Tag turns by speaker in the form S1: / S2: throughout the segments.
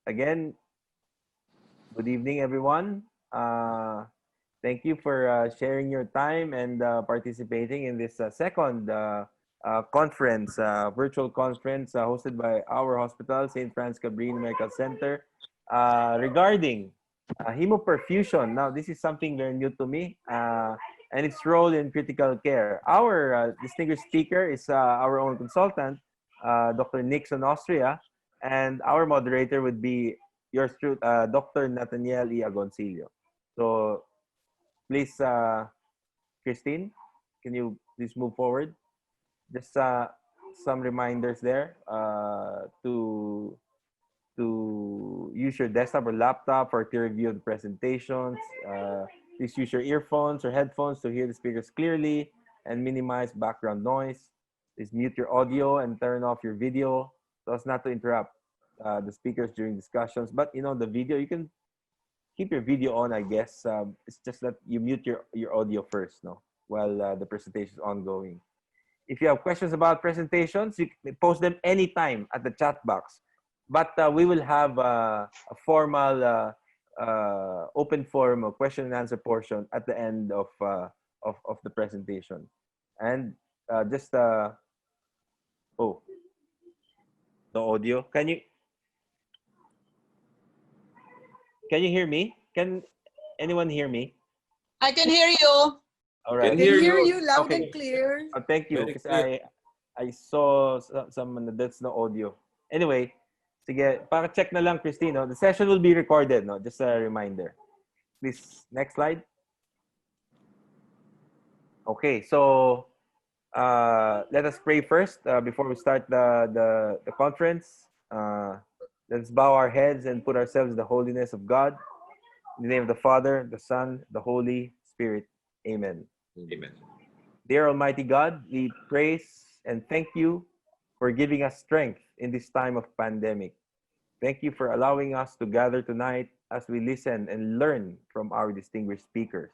S1: again, good evening, everyone. Thank you for sharing your time and participating in this second conference, virtual conference hosted by our hospital, St. Francis Cabrini Medical Center, regarding hemoperfusion. Now, this is something very new to me and its role in critical care. Our distinguished speaker is our own consultant, Dr. Nickson, Austria, and our moderator would be yours truth, Dr. Nathaniel Agoncillo. So please, Christine, can you please move forward? Just some reminders there to use your desktop or laptop for to review the presentations. Please use your earphones or headphones to hear the speakers clearly and minimize background noise. Please mute your audio and turn off your video so as not to interrupt the speakers during discussions. But the video, you can keep your video on, I guess. It's just that you mute your audio first, no, while the presentation is ongoing. If you have questions about presentations, you can post them anytime at the chat box. But we will have a formal open forum, a question and answer portion at the end of the presentation. And oh, no audio. Can you hear me? Can anyone hear me?
S2: I can hear you.
S1: All right.
S3: Can hear
S4: you loud
S1: Okay.
S4: and clear.
S1: Thank you. Because I saw some that's no audio. Anyway, sige, para check na lang, Christine. No? The session will be recorded. No? Just a reminder. Please, next slide. Okay, so let us pray first before we start the conference. Let's bow our heads and put ourselves in the holiness of God. In the name of the Father, the Son, the Holy Spirit. Amen.
S3: Amen.
S1: Dear Almighty God, we praise and thank you for giving us strength in this time of pandemic. Thank you for allowing us to gather tonight as we listen and learn from our distinguished speakers.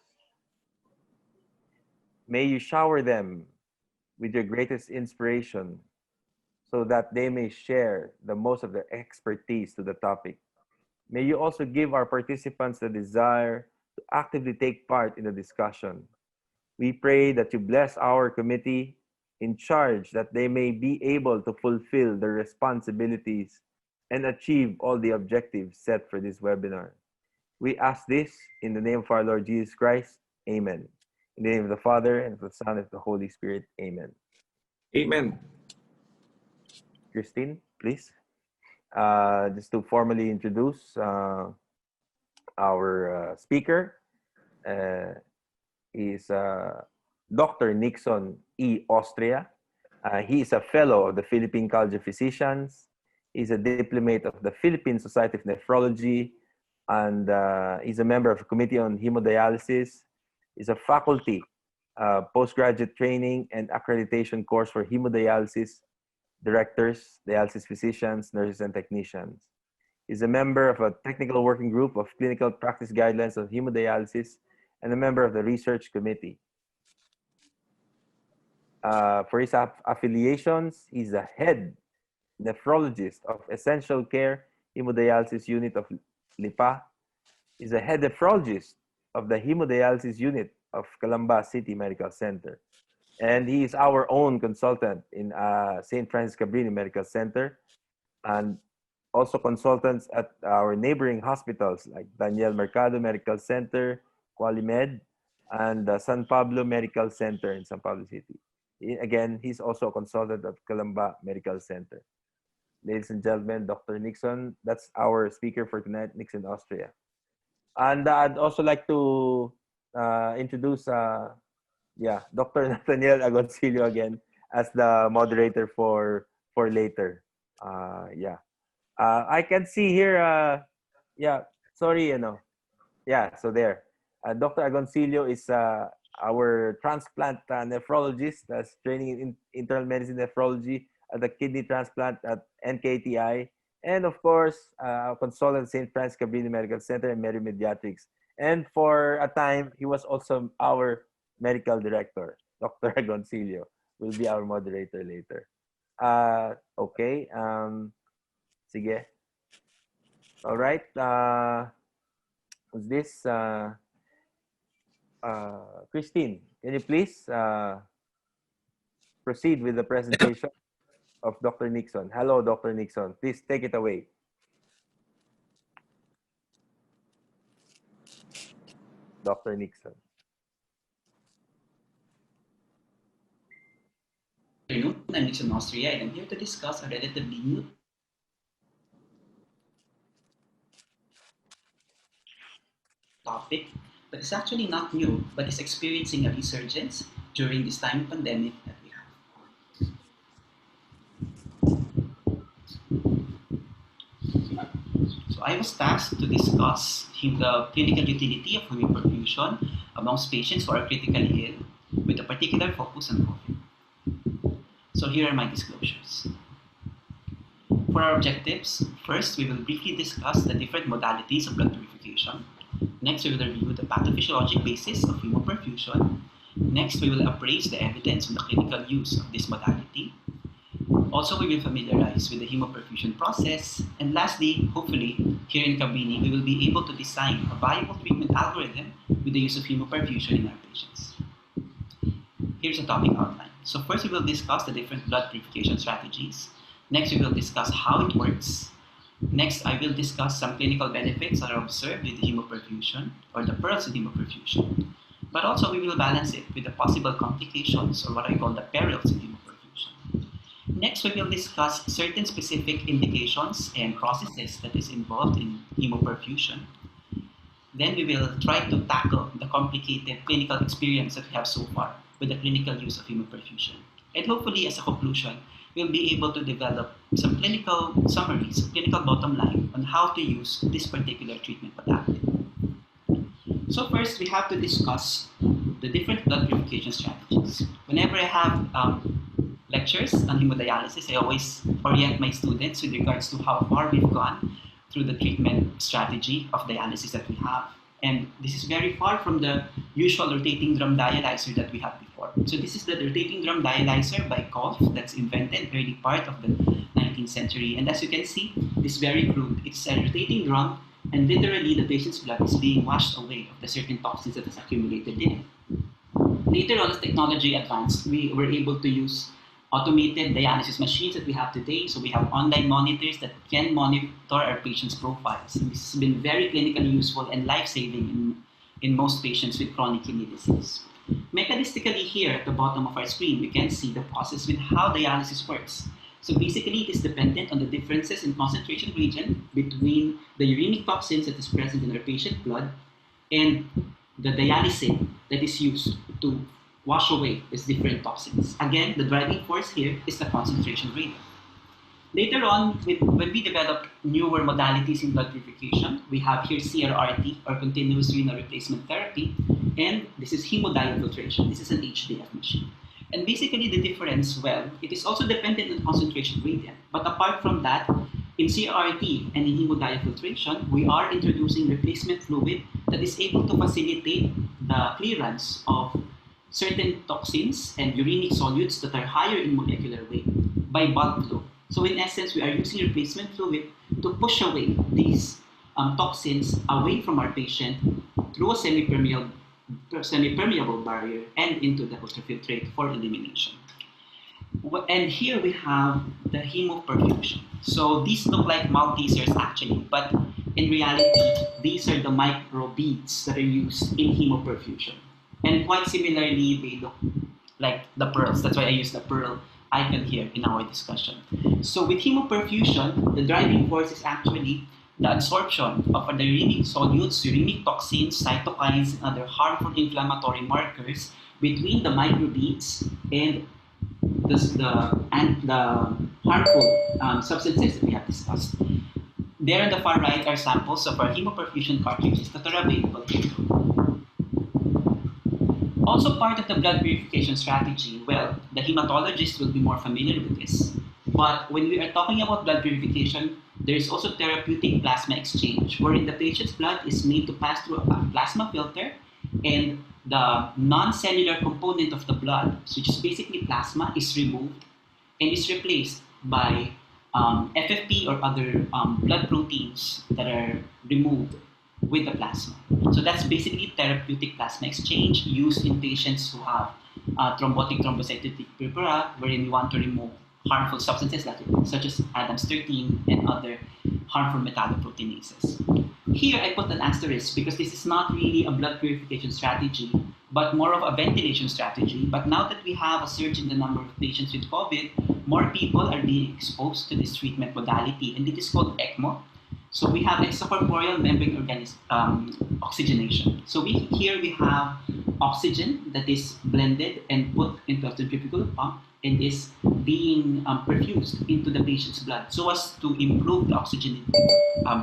S1: May you shower them with your greatest inspiration so that they may share the most of their expertise to the topic. May you also give our participants the desire to actively take part in the discussion. We pray that you bless our committee in charge, that they may be able to fulfill their responsibilities and achieve all the objectives set for this webinar. We ask this in the name of our Lord Jesus Christ. Amen. In the name of the Father, and of the Son, and of the Holy Spirit. Amen.
S3: Amen.
S1: Christine, please. Just to formally introduce our speaker. Is Dr. Nickson E. Austria. He is a fellow of the Philippine College of Physicians. He's a diplomate of the Philippine Society of Nephrology, and he's a member of the Committee on Hemodialysis. He's a faculty postgraduate training and accreditation course for hemodialysis directors, dialysis physicians, nurses, and technicians. He's a member of a technical working group of clinical practice guidelines of hemodialysis and a member of the research committee. For his affiliations, he's a head nephrologist of Essential Care Hemodialysis Unit of Lipa. He's a head nephrologist of the Hemodialysis Unit of Calamba City Medical Center. And he is our own consultant in St. Francis Cabrini Medical Center, and also consultants at our neighboring hospitals like Daniel Mercado Medical Center, Qualimed, and San Pablo Medical Center in San Pablo City. Again, he's also a consultant at Calamba Medical Center. Ladies and gentlemen, Dr. Nickson, that's our speaker for tonight, Nickson, Austria. And I'd also like to introduce Dr. Nathaniel Agoncillo again as the moderator for later. I can see here, so there. Dr. Agoncillo is our transplant nephrologist that's training in internal medicine nephrology at the kidney transplant at NKTI. And of course, consultant at St. Francis Cabrini Medical Center and Medimediatrics. And for a time, he was also our medical director. Dr. Agoncillo will be our moderator later. Okay. Sige. All right. Who's this? Christine, can you please proceed with the presentation of Dr. Nickson? Hello, Dr. Nickson. Please take it away. Dr. Nickson.
S3: Good afternoon, I'm Nickson, Austria, and I'm here to discuss a relatively new topic that is actually not new, but is experiencing a resurgence during this time of pandemic that we have. So I was tasked to discuss the clinical utility of hemoperfusion amongst patients who are critically ill, with a particular focus on COVID. So here are my disclosures. For our objectives, first we will briefly discuss the different modalities of blood purification. Next, we will review the pathophysiologic basis of hemoperfusion. Next, we will appraise the evidence on the clinical use of this modality. Also, we will familiarize with the hemoperfusion process. And lastly, hopefully, here in Cabrini, we will be able to design a viable treatment algorithm with the use of hemoperfusion in our patients. Here's a topic outline. So first, we will discuss the different blood purification strategies. Next, we will discuss how it works. Next, I will discuss some clinical benefits that are observed with hemoperfusion or the pearls in hemoperfusion. But also, we will balance it with the possible complications or what I call the perils in hemoperfusion. Next, we will discuss certain specific indications and processes that is involved in hemoperfusion. Then we will try to tackle the complicated clinical experience that we have so far with the clinical use of hemoperfusion. And hopefully, as a conclusion, we'll be able to develop some clinical summaries, some clinical bottom line on how to use this particular treatment modality. So first, we have to discuss the different blood purification strategies. Whenever I have lectures on hemodialysis, I always orient my students with regards to how far we've gone through the treatment strategy of dialysis that we have. And this is very far from the usual rotating drum dialyzer that we had before. So this is the rotating drum dialyzer by Kolff that's invented early part of the 19th century. And as you can see, it's very crude. It's a rotating drum, and literally the patient's blood is being washed away of the certain toxins that is accumulated in it. Later on, as technology advanced, we were able to use automated dialysis machines that we have today. So we have online monitors that can monitor our patients' profiles. And this has been very clinically useful and life-saving in most patients with chronic kidney disease. Mechanistically here at the bottom of our screen, we can see the process with how dialysis works. So basically, it is dependent on the differences in concentration gradient between the uremic toxins that is present in our patient blood and the dialysate that is used to wash away these different toxins. Again, the driving force here is the concentration gradient. Later on, when we developed newer modalities in blood purification, we have here CRRT, or continuous renal replacement therapy, and this is hemodiafiltration. This is an HDF machine. And basically the difference, well, it is also dependent on concentration gradient. But apart from that, in CRRT and in hemodiafiltration, we are introducing replacement fluid that is able to facilitate the clearance of certain toxins and uremic solutes that are higher in molecular weight by bulk flow. So in essence, we are using replacement fluid to push away these toxins away from our patient through a semi-permeable barrier and into the ultrafiltrate for elimination. And here we have the hemoperfusion. So these look like Maltesers actually, but in reality, these are the micro beads that are used in hemoperfusion. And quite similarly, they look like the pearls. That's why I use the pearl icon here in our discussion. So with hemoperfusion, the driving force is actually the absorption of the uremic solutes, uremic toxins, cytokines, and other harmful inflammatory markers between the microbeads and the harmful substances that we have discussed. There on the far right are samples of our hemoperfusion cartridges that are available here. Also part of the blood purification strategy, well, the hematologist will be more familiar with this. But when we are talking about blood purification, there is also therapeutic plasma exchange, wherein the patient's blood is made to pass through a plasma filter, and the non-cellular component of the blood, which is basically plasma, is removed and is replaced by FFP or other blood proteins that are removed with the plasma. So that's basically therapeutic plasma exchange used in patients who have thrombotic thrombocytic purpura, wherein you want to remove harmful substances such as Adams 13 and other harmful metalloproteinases. Here I put an asterisk because this is not really a blood purification strategy, but more of a ventilation strategy. But now that we have a surge in the number of patients with COVID, more people are being exposed to this treatment modality, and it is called ECMO. So we have extracorporeal membrane oxygenation. So here we have oxygen that is blended and put into a centrifugal pump and is being perfused into the patient's blood so as to improve the oxygen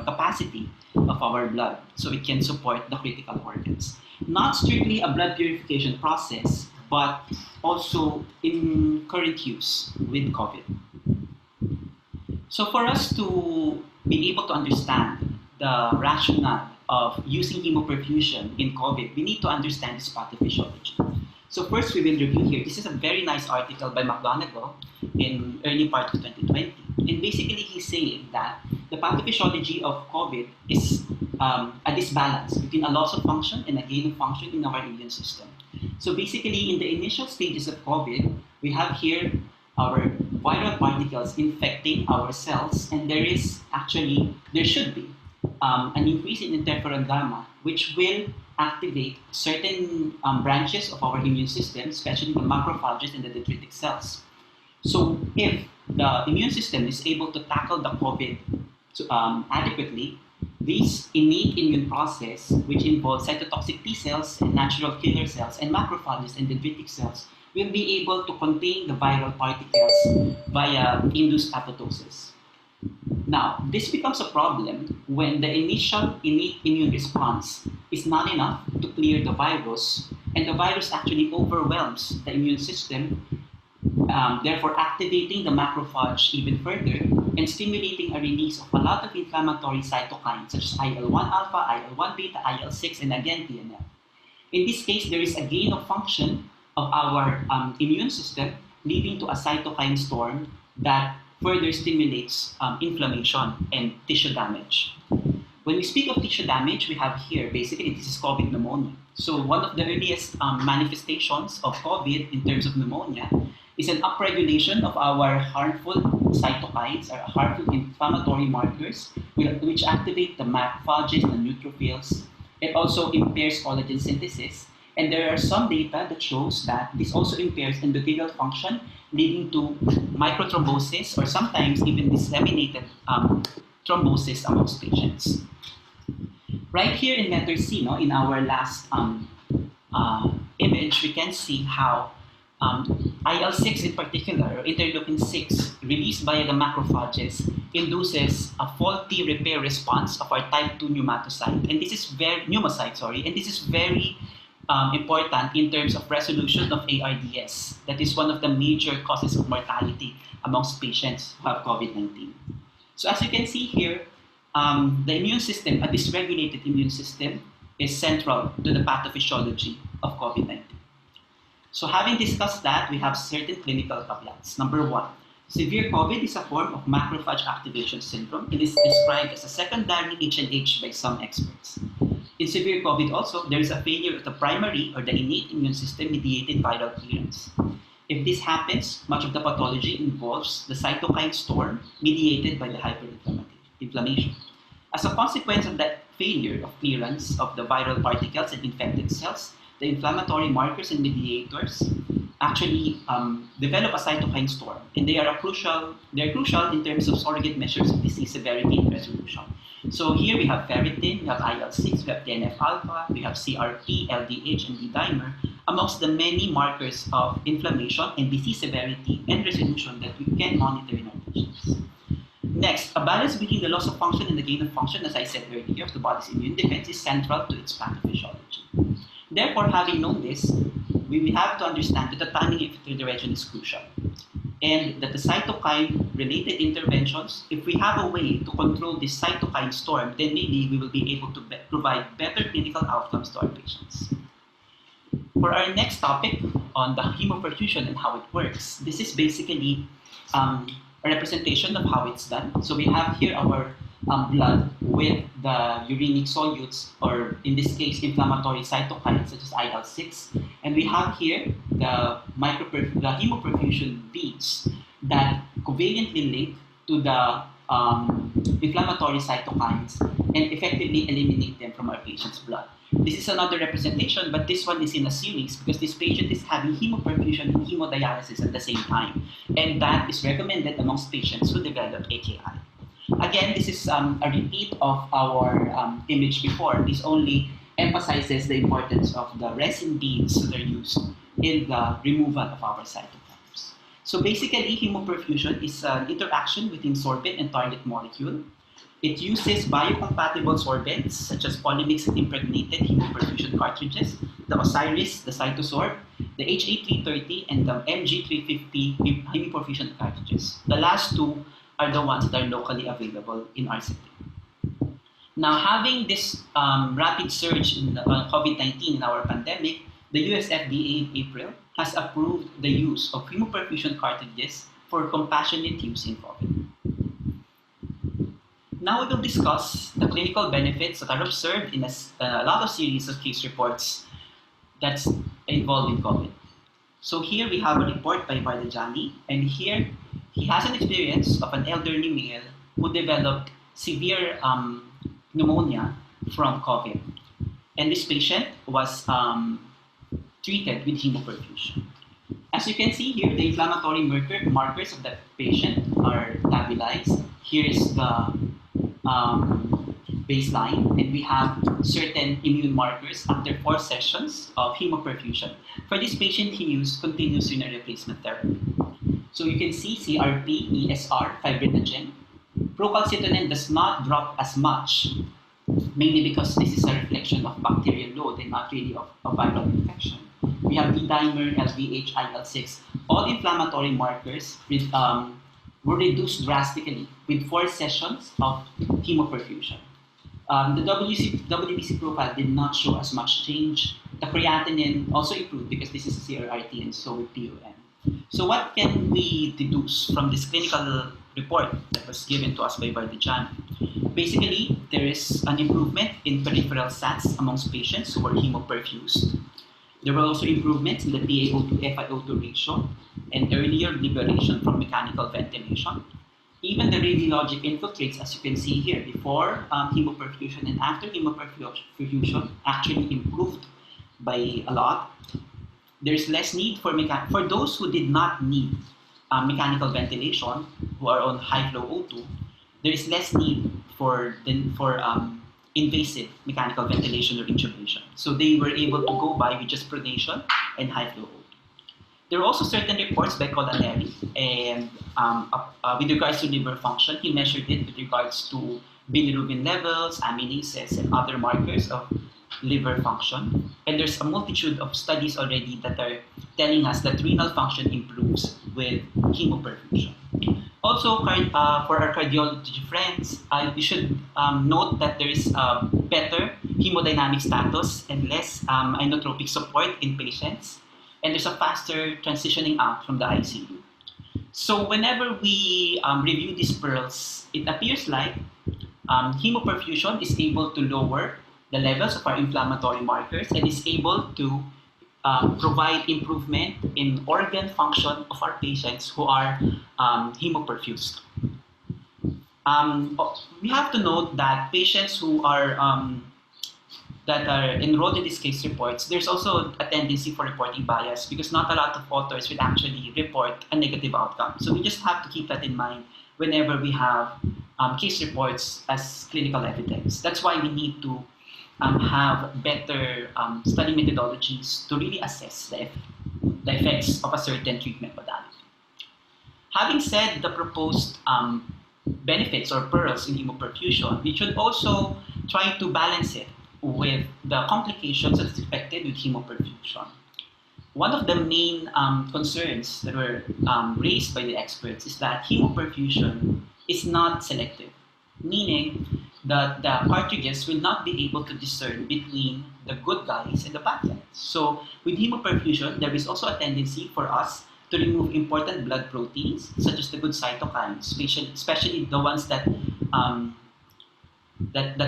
S3: capacity of our blood so it can support the critical organs. Not strictly a blood purification process, but also in current use with COVID. So for us to be able to understand the rationale of using hemoperfusion in COVID, we need to understand its pathophysiology. So first we will review here. This is a very nice article by McGonigal in early part of 2020. And basically he's saying that the pathophysiology of COVID is a disbalance between a loss of function and a gain of function in our immune system. So basically in the initial stages of COVID, we have here our viral particles infecting our cells, and there should be an increase in interferon gamma, which will activate certain branches of our immune system, especially the macrophages and the dendritic cells. So if the immune system is able to tackle the COVID adequately, this innate immune process, which involves cytotoxic T cells and natural killer cells and macrophages and dendritic cells, will be able to contain the viral particles via induced apoptosis. Now, this becomes a problem when the initial innate immune response is not enough to clear the virus, and the virus actually overwhelms the immune system, therefore activating the macrophage even further and stimulating a release of a lot of inflammatory cytokines such as IL-1 alpha, IL-1 beta, IL-6, and again TNF. In this case, there is a gain of function of our immune system, leading to a cytokine storm that further stimulates inflammation and tissue damage. When we speak of tissue damage, we have here, basically, this is COVID pneumonia. So one of the earliest manifestations of COVID in terms of pneumonia is an upregulation of our harmful cytokines, or harmful inflammatory markers, which activate the macrophages and neutrophils. It also impairs collagen synthesis. And there are some data that shows that this also impairs endothelial function, leading to microthrombosis or sometimes even disseminated thrombosis amongst patients. Right here in letter C, in our last image, we can see how IL-6 in particular, or interleukin-6, released by the macrophages, induces a faulty repair response of our type 2 pneumocyte. And this is very important in terms of resolution of ARDS. That is one of the major causes of mortality amongst patients who have COVID-19. So as you can see here, the immune system, a dysregulated immune system, is central to the pathophysiology of COVID-19. So having discussed that, we have certain clinical caveats. Number one, severe COVID is a form of macrophage activation syndrome. It is described as a secondary HLH by some experts. In severe COVID also, there is a failure of the primary or the innate immune system mediated viral clearance. If this happens, much of the pathology involves the cytokine storm mediated by the hyperinflammation. As a consequence of that failure of clearance of the viral particles and infected cells, the inflammatory markers and mediators actually develop a cytokine storm, and they are crucial in terms of surrogate measures of disease severity and resolution. So here we have ferritin, we have IL-6, we have TNF-alpha, we have CRP, LDH, and D-dimer, amongst the many markers of inflammation and disease severity and resolution that we can monitor in our patients. Next, a balance between the loss of function and the gain of function, as I said earlier, of the body's immune defense is central to its pathophysiology. Therefore, having known this, we have to understand that the timing of intervention is crucial, and that the cytokine-related interventions, if we have a way to control this cytokine storm, then maybe we will be able to provide better clinical outcomes to our patients. For our next topic on the hemoperfusion and how it works, this is basically a representation of how it's done. So we have here our blood with the urinic solutes, or in this case, inflammatory cytokines such as IL-6. And we have here the hemoperfusion beads that covalently link to the inflammatory cytokines and effectively eliminate them from our patient's blood. This is another representation, but this one is in a series because this patient is having hemoperfusion and hemodialysis at the same time. And that is recommended amongst patients who develop AKI. Again, this is a repeat of our image before. This only emphasizes the importance of the resin beads that are used in the removal of our cytokines. So basically, hemoperfusion is an interaction between sorbent and target molecule. It uses biocompatible sorbents such as polymixed impregnated hemoperfusion cartridges, the Osiris, the Cytosorb, the HA330, and the MG350 hemoperfusion cartridges. The last two are the ones that are locally available in our setting. Now, having this rapid surge in COVID-19 in our pandemic, the US FDA in April has approved the use of hemoperfusion cartridges for compassionate use in COVID. Now we will discuss the clinical benefits that are observed in a lot of series of case reports that's involved in COVID. So here we have a report by Vardajani, and here he has an experience of an elderly male who developed severe pneumonia from COVID. And this patient was treated with hemoperfusion. As you can see here, the inflammatory markers of that patient are stabilized. Here is the baseline, and we have certain immune markers after 4 sessions of hemoperfusion. For this patient, he used continuous renal replacement therapy. So you can see CRP, ESR, fibrinogen. Procalcitonin does not drop as much, mainly because this is a reflection of bacterial load and not really of viral infection. We have D-dimer, LDH, IL-6. All inflammatory markers were reduced drastically with 4 sessions of hemoperfusion. The WBC profile did not show as much change. The creatinine also improved because this is a CRRT and so with POM. So what can we deduce from this clinical report that was given to us by Vardajani? Basically, there is an improvement in peripheral SATs amongst patients who were hemoperfused. There were also improvements in the PaO2 FiO2 ratio and earlier liberation from mechanical ventilation. Even the radiologic infiltrates, as you can see here, before hemoperfusion and after hemoperfusion actually improved by a lot. There is less need for those who did not need mechanical ventilation, who are on high flow O2. There is less need for invasive mechanical ventilation or intubation. So they were able to go by with just pronation and high flow O2. There are also certain reports by Colaneri, and with regards to liver function, he measured it with regards to bilirubin levels, aminases, and other markers of liver function. And there's a multitude of studies already that are telling us that renal function improves with hemoperfusion. Also, for our cardiology friends, you should note that there is better hemodynamic status and less inotropic support in patients. And there's a faster transitioning out from the ICU. So whenever we review these pearls, it appears like hemoperfusion is able to lower the levels of our inflammatory markers and is able to provide improvement in organ function of our patients who are hemoperfused. We have to note that patients who are that are enrolled in these case reports, there's also a tendency for reporting bias because not a lot of authors will actually report a negative outcome. So we just have to keep that in mind whenever we have case reports as clinical evidence. That's why we need to have better study methodologies to really assess the effects of a certain treatment modality. Having said the proposed benefits or pearls in hemoperfusion, we should also try to balance it with the complications that's expected with hemoperfusion. One of the main concerns that were raised by the experts is that hemoperfusion is not selective, meaning that the cartridges will not be able to discern between the good guys and the bad guys. So with hemoperfusion, there is also a tendency for us to remove important blood proteins, such as the good cytokines, especially the ones that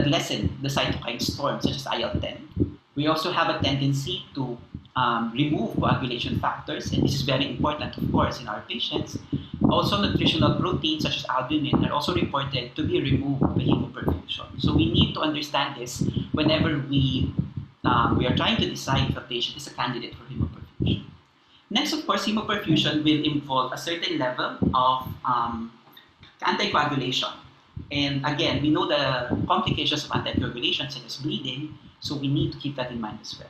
S3: lessen the cytokine storm, such as IL-10. We also have a tendency to remove coagulation factors, and this is very important, of course, in our patients. Also, nutritional proteins such as albumin are also reported to be removed by hemoperfusion. So we need to understand this whenever we are trying to decide if a patient is a candidate for hemoperfusion. Next, of course, hemoperfusion will involve a certain level of anticoagulation. And again, we know the complications of anticoagulation such as bleeding, so we need to keep that in mind as well.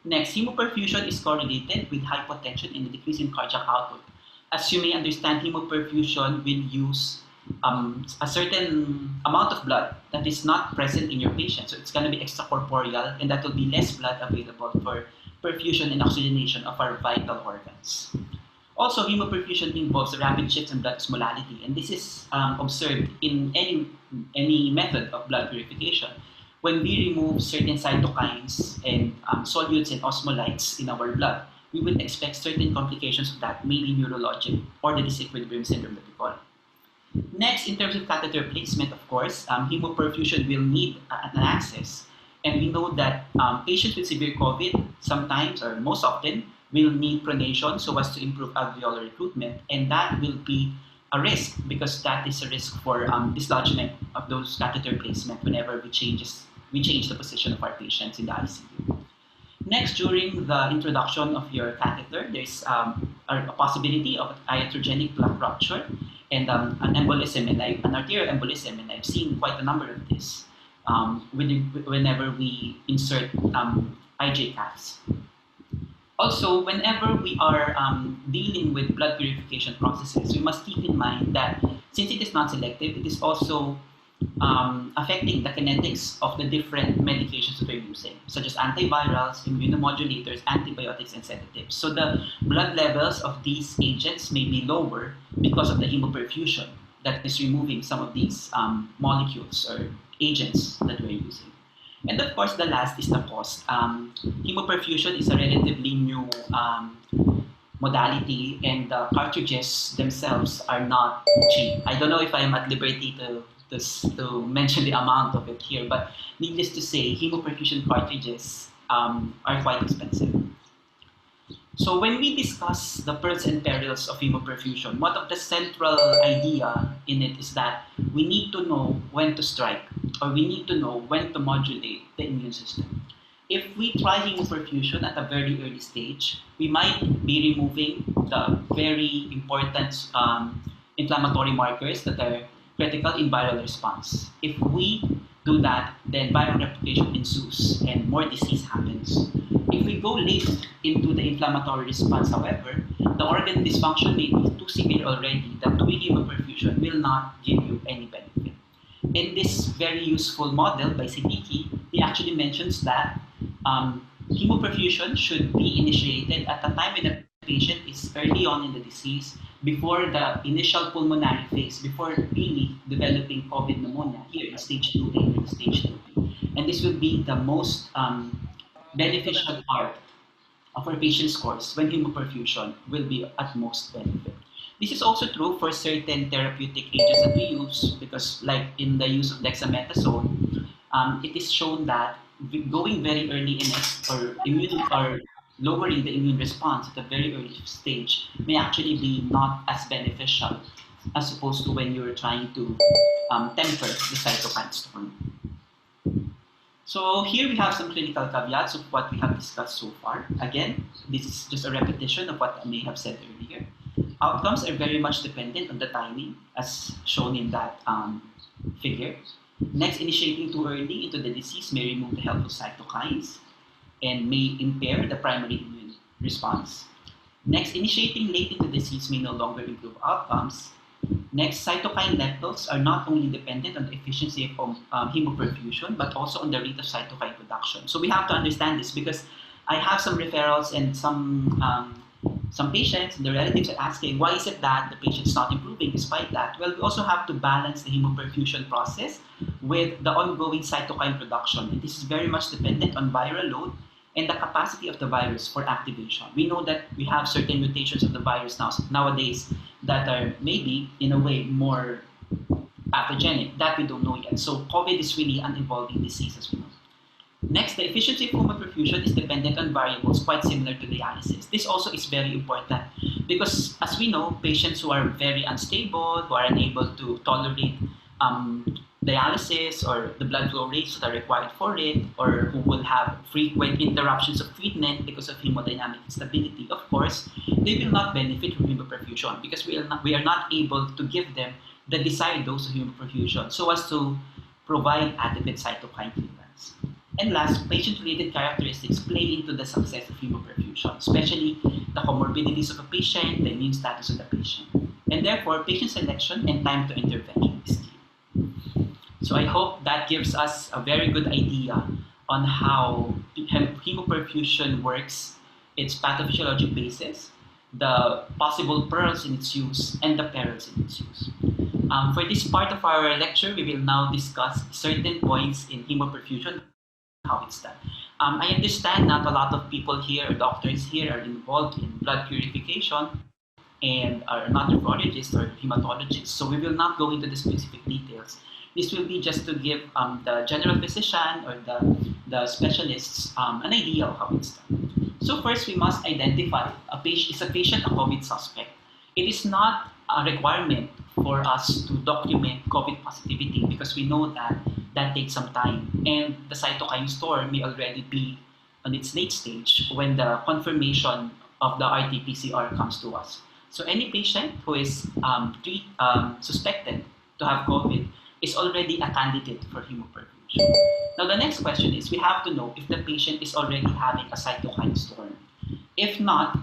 S3: Next, hemoperfusion is correlated with hypotension and a decrease in cardiac output. As you may understand, hemoperfusion will use a certain amount of blood that is not present in your patient. So it's going to be extracorporeal, and that will be less blood available for perfusion and oxygenation of our vital organs. Also, hemoperfusion involves rapid shifts in blood osmolality, and this is observed in any method of blood purification. When we remove certain cytokines and solutes and osmolytes in our blood, we would expect certain complications of that, mainly neurologic or the disequilibrium syndrome that we call. Next, in terms of catheter placement, of course, hemoperfusion will need an access. And we know that patients with severe COVID sometimes or most often will need pronation so as to improve alveolar recruitment. And that will be a risk because that is a risk for dislodgement of those catheter placement whenever we change the position of our patients in the ICU. Next, during the introduction of your catheter, there's a possibility of iatrogenic plaque rupture and an embolism, an arterial embolism, and I've seen quite a number of this whenever we insert IJ caths. Also, whenever we are dealing with blood purification processes, we must keep in mind that since it is not selective, it is also affecting the kinetics of the different medications that we're using, such as antivirals, immunomodulators, antibiotics, and sedatives. So the blood levels of these agents may be lower because of the hemoperfusion that is removing some of these molecules or agents that we're using. And of course, the last is the cost. Hemoperfusion is a relatively new modality, and the cartridges themselves are not cheap. I don't know if I'm at liberty to mention the amount of it here, but needless to say, hemoperfusion cartridges are quite expensive. So when we discuss the perils and perils of hemoperfusion, one of the central idea in it is that we need to know when to strike, or we need to know when to modulate the immune system. If we try hemoperfusion at a very early stage, we might be removing the very important inflammatory markers that are critical in viral response. If we do that, then viral replication ensues and more disease happens. If we go late into the inflammatory response, however, the organ dysfunction may be too severe already that doing hemoperfusion will not give you any benefit. In this very useful model by Siddiqui, he actually mentions that hemoperfusion should be initiated at the time when the patient is early on in the disease, before the initial pulmonary phase, before really developing COVID pneumonia here in stage 2A and stage 2B. And this will be the most beneficial part of our patient's course when hemoperfusion will be at most benefit. This is also true for certain therapeutic agents that we use, because like in the use of dexamethasone, it is shown that going very early in it or lowering the immune response at a very early stage may actually be not as beneficial as opposed to when you're trying to temper the cytokine storm. So here we have some clinical caveats of what we have discussed so far. Again, this is just a repetition of what I may have said earlier. Outcomes are very much dependent on the timing, as shown in that figure. Next, initiating too early into the disease may remove the helpful cytokines and may impair the primary immune response. Next, initiating late into disease may no longer improve outcomes. Next, cytokine levels are not only dependent on the efficiency of hemoperfusion, but also on the rate of cytokine production. So we have to understand this, because I have some referrals and some patients, the relatives are asking, why is it that the patient's not improving despite that? Well, we also have to balance the hemoperfusion process with the ongoing cytokine production. And this is very much dependent on viral load and the capacity of the virus for activation. We know that we have certain mutations of the virus nowadays that are maybe, in a way, more pathogenic. That we don't know yet. So COVID is really an evolving disease, as we know. Next, the efficiency of hemoperfusion is dependent on variables quite similar to dialysis. This also is very important because, as we know, patients who are very unstable, who are unable to tolerate dialysis or the blood flow rates that are required for it, or who will have frequent interruptions of treatment because of hemodynamic instability, of course, they will not benefit from hemoperfusion because we are not able to give them the desired dose of hemoperfusion so as to provide adequate cytokine clearance. And last, patient-related characteristics play into the success of hemoperfusion, especially the comorbidities of a patient, the immune status of the patient. And therefore, patient selection and time to intervention is key. So I hope that gives us a very good idea on how hemoperfusion works, its pathophysiologic basis, the possible pearls in its use, and the perils in its use. For this part of our lecture, we will now discuss certain points in hemoperfusion, how it's done. I understand not a lot of people here, doctors here, are involved in blood purification and are not nephrologists or hematologists, so we will not go into the specific details. This will be just to give the general physician or the specialists an idea of how it's done. So first, we must identify is a patient a COVID suspect. It is not a requirement for us to document COVID positivity because we know that that takes some time, and the cytokine storm may already be on its late stage when the confirmation of the RT-PCR comes to us. So any patient who is suspected to have COVID is already a candidate for hemoperfusion. Now the next question is, we have to know if the patient is already having a cytokine storm. If not,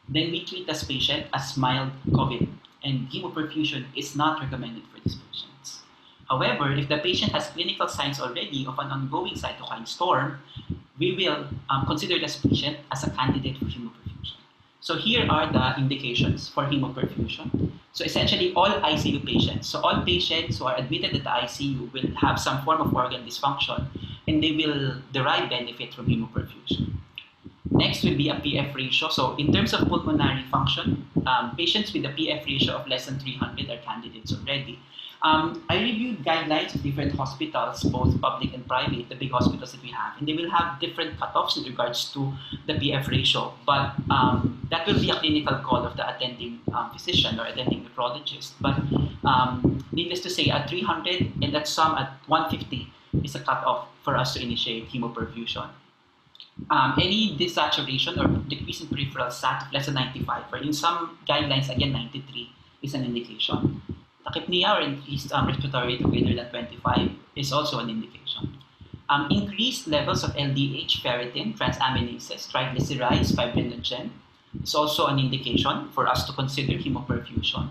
S3: then we treat this patient as mild COVID, and hemoperfusion is not recommended for these patients. However, if the patient has clinical signs already of an ongoing cytokine storm, we will consider this patient as a candidate for hemoperfusion. So here are the indications for hemoperfusion. So essentially all ICU patients, so all patients who are admitted at the ICU will have some form of organ dysfunction and they will derive benefit from hemoperfusion. Next will be a PF ratio. So in terms of pulmonary function, patients with a PF ratio of less than 300 are candidates already. I reviewed guidelines of different hospitals, both public and private, the big hospitals that we have, and they will have different cutoffs in regards to the PF ratio. But that will be a clinical call of the attending physician or attending nephrologist. But needless to say, at 300 and at some at 150 is a cutoff for us to initiate hemoperfusion. Any desaturation or decrease in peripheral SAT of less than 95, or in some guidelines, again, 93 is an indication. Tachypnea or increased respiratory rate of greater than 25 is also an indication. Increased levels of LDH, ferritin, transaminases, triglycerides, fibrinogen is also an indication for us to consider hemoperfusion.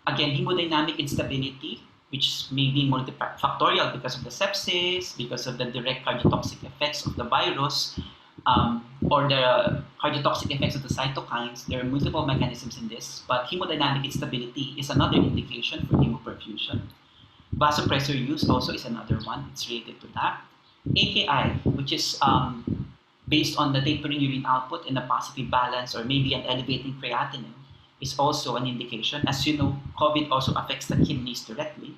S3: Again, hemodynamic instability, which may be multifactorial because of the sepsis, because of the direct cardiotoxic effects of the virus, or the cardiotoxic effects of the cytokines. There are multiple mechanisms in this, but hemodynamic instability is another indication for hemoperfusion. Vasopressor use also is another one. It's related to that. AKI, which is based on the tapering urine output and a positive balance or maybe an elevating creatinine, is also an indication. As you know, COVID also affects the kidneys directly.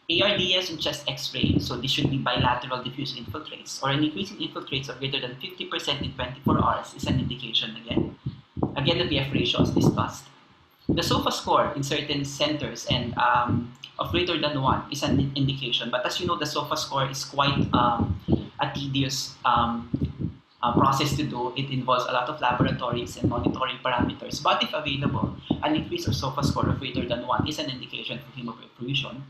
S3: ARDS and chest X-ray, so this should be bilateral diffuse infiltrates, or an increase in infiltrates of greater than 50% in 24 hours is an indication again. Again, the PF ratio is discussed. The SOFA score in certain centers and of greater than 1 is an indication, but as you know, the SOFA score is quite a tedious process to do. It involves a lot of laboratories and monitoring parameters, but if available, an increase of SOFA score of greater than 1 is an indication for hemoperfusion.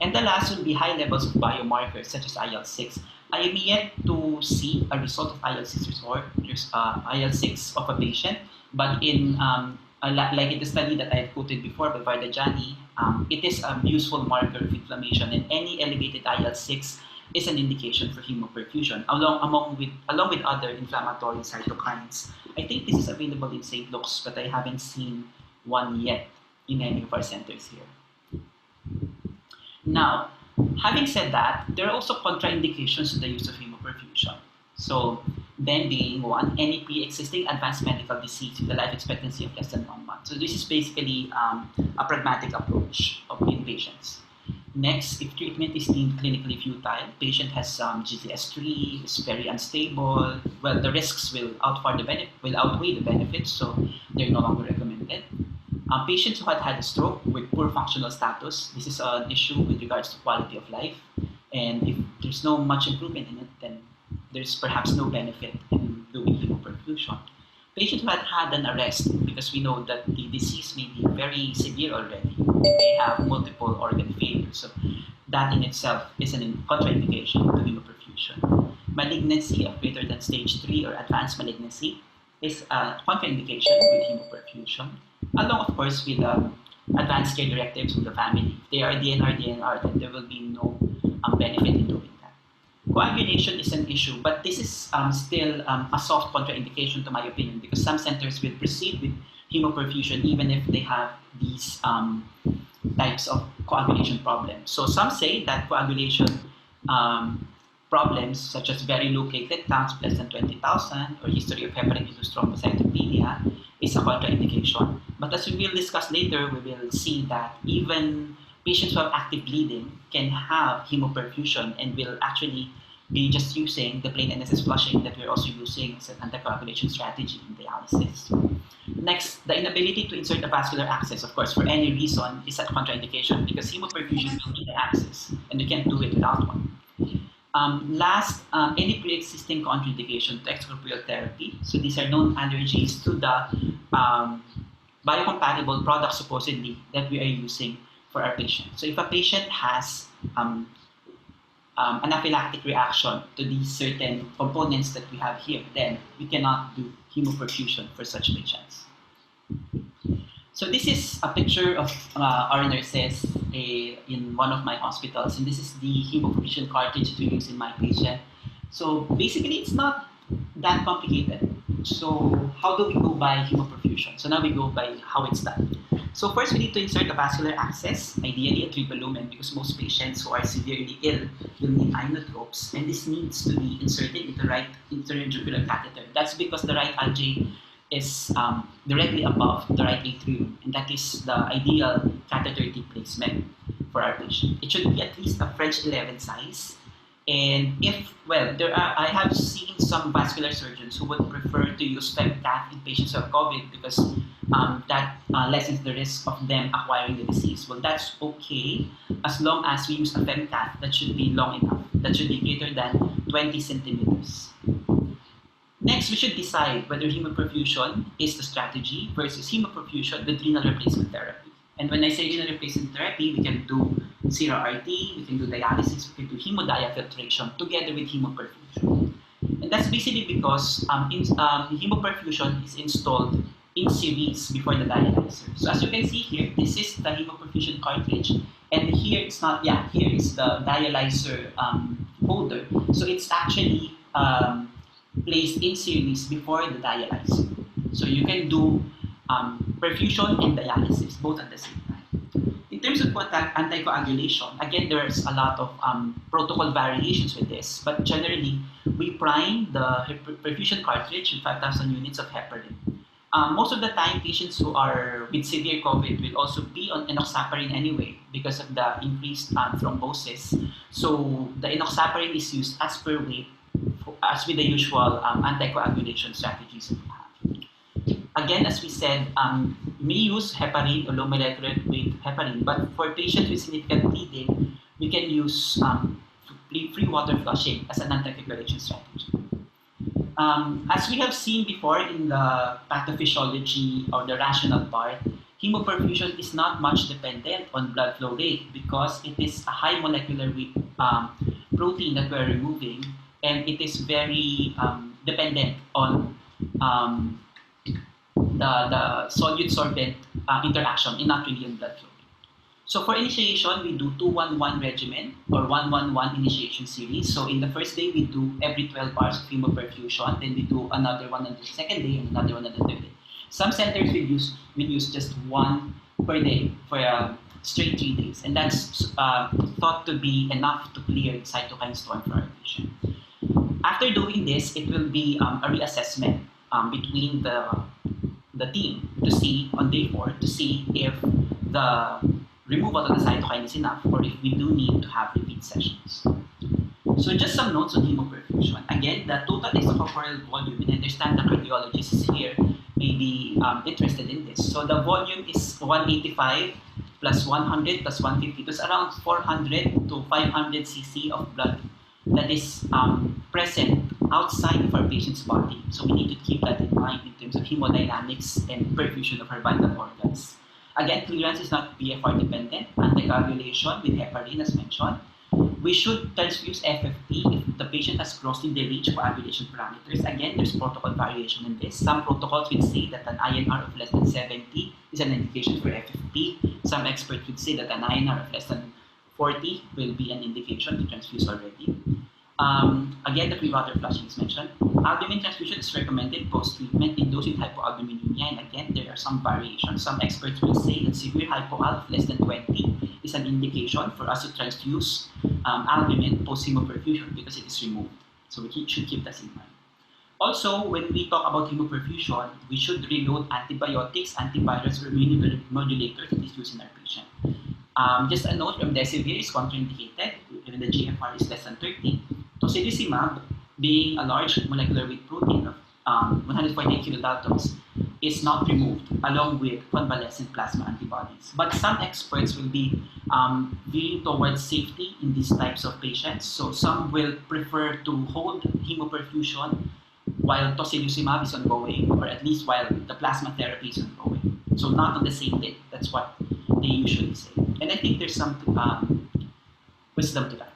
S3: And the last will be high levels of biomarkers such as IL-6. I am yet to see a result of IL-6 IL-6 of a patient, but in like in the study that I quoted before by Vardajani, it is a useful marker of inflammation, and any elevated IL-6 is an indication for hemoperfusion, along with other inflammatory cytokines. I think this is available in St. Luke's, but I haven't seen one yet in any of our centers here. Now, having said that, there are also contraindications to the use of hemoperfusion. So then being one, any pre-existing advanced medical disease with a life expectancy of less than 1 month. So this is basically a pragmatic approach of inpatients. Next, if treatment is deemed clinically futile, patient has some GCS3, is very unstable, well, the risks will outweigh the benefits, so they're no longer recommended. Patients who had a stroke with poor functional status, this is an issue with regards to quality of life, and if there's no much improvement in it, then there's perhaps no benefit in doing hemoperfusion. Patients who had an arrest, because we know that the disease may be very severe already, they may have multiple organ failure, so that in itself is a contraindication to hemoperfusion. Malignancy of greater than stage 3 or advanced malignancy is a contraindication with hemoperfusion, along of course with advanced care directives from the family. If they are DNR, then there will be no benefit in doing that. Coagulation is an issue, but this is still a soft contraindication to my opinion, because some centers will proceed with hemoperfusion even if they have these types of coagulation problems. So some say that coagulation problems such as very low platelet counts, less than 20,000, or history of heparin-induced thrombocytopenia is a contraindication. But as we will discuss later, we will see that even patients who have active bleeding can have hemoperfusion and will actually be just using the plain NSS flushing that we're also using as an anticoagulation strategy in dialysis. Next, the inability to insert a vascular access, of course, for any reason is a contraindication because hemoperfusion will need an access and we can't do it without one. Last, any pre-existing contraindication to extracorporeal therapy. So these are known allergies to the biocompatible products supposedly that we are using for our patient. So if a patient has anaphylactic reaction to these certain components that we have here, then we cannot do hemoperfusion for such patients. So this is a picture of our nurses in one of my hospitals, and this is the hemoperfusion cartridge to use in my patient. So basically, it's not that complicated. So how do we go by hemoperfusion? So now we go by how it's done. So first, we need to insert a vascular access, ideally a triple lumen, because most patients who are severely ill will need inotropes, and this needs to be inserted into right interventricular catheter. That's because the right RJ is directly above the right atrium, and that is the ideal catheter tip placement for our patient. It should be at least a French 11 size. And I have seen some vascular surgeons who would prefer to use femcath in patients who have COVID because that lessens the risk of them acquiring the disease. Well, that's okay as long as we use a femcath that should be long enough, that should be greater than 20 centimeters. Next, we should decide whether hemoperfusion is the strategy versus hemoperfusion with renal replacement therapy. And when I say renal replacement therapy, we can do CRRT, we can do dialysis, we can do hemodiafiltration together with hemoperfusion. And that's basically because hemoperfusion is installed in series before the dialyzer. So as you can see here, this is the hemoperfusion cartridge, and here it's not, here is the dialyzer holder. So it's actually placed in series before the dialyzer. So you can do perfusion and dialysis both at the same time. In terms of anticoagulation, again, there's a lot of protocol variations with this, but generally, we prime the perfusion cartridge with 5,000 units of heparin. Most of the time, patients who are with severe COVID will also be on enoxaparin anyway because of the increased thrombosis. So the enoxaparin is used as per weight, as with the usual anticoagulation strategies that we have. Again, as we said, we may use heparin or low molecular weight heparin, but for patients with significant bleeding, we can use free water flushing as an anticoagulation strategy. As we have seen before in the pathophysiology or the rational part, hemoperfusion is not much dependent on blood flow rate because it is a high molecular weight protein that we're removing, and it is very dependent on the solute-sorbent interaction and not really on blood flow. So for initiation, we do 2-1-1 regimen or 1-1-1 initiation series. So in the first day, we do every 12 hours of hemoperfusion. Then we do another one on the second day and another one on the third day. Some centers will use just one per day for straight 3 days, and that's thought to be enough to clear the cytokine storm for our patient. After doing this, it will be a reassessment between the team to see on day 4 to see if the removal of the cytokine is enough or if we do need to have repeat sessions. So just some notes on hemoperfusion. Again, the total extracorporeal volume, and I understand the cardiologists here may be interested in this. So the volume is 185 plus 100 plus 150. It's around 400 to 500 cc of blood that is present outside of our patient's body. So we need to keep that in mind in terms of hemodynamics and perfusion of our vital organs. Again, clearance is not BFR dependent. Anticoagulation with heparin as mentioned. We should transfuse FFP if the patient has crossed the range coagulation parameters. Again, there's protocol variation in this. Some protocols will say that an INR of less than 70 is an indication for FFP. Some experts would say that an INR of less than 40 will be an indication to transfuse already. Again, the pre-water flushing is mentioned. Albumin transfusion is recommended post-treatment in those with hypoalbuminemia, and again, there are some variations. Some experts will say that severe hypoal of less than 20 is an indication for us to transfuse albumin post-hemoperfusion because it is removed. So we should keep that in mind. Also, when we talk about hemoperfusion, we should reload antibiotics, antivirals, or immunomodulators that is used in our patient. Just a note, remdesivir is contraindicated when the GFR is less than 30. Tocilizumab, being a large molecular weight protein of 148 kilodaltons, is not removed along with convalescent plasma antibodies. But some experts will be veering towards safety in these types of patients. So some will prefer to hold hemoperfusion while tocilizumab is ongoing, or at least while the plasma therapy is ongoing. So not on the same day. That's what they usually say. And I think there's some wisdom to that.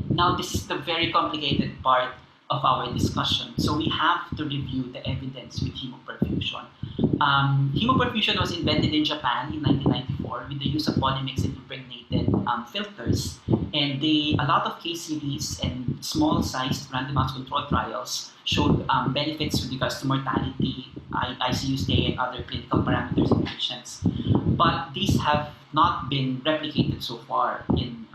S3: Now, this is the very complicated part of our discussion. So we have to review the evidence with hemoperfusion. Hemoperfusion was invented in Japan in 1994 with the use of polymyxin impregnated filters. And a lot of case series and small-sized randomized control trials showed benefits with regards to mortality, ICU stay, and other clinical parameters in patients. But these have not been replicated so far in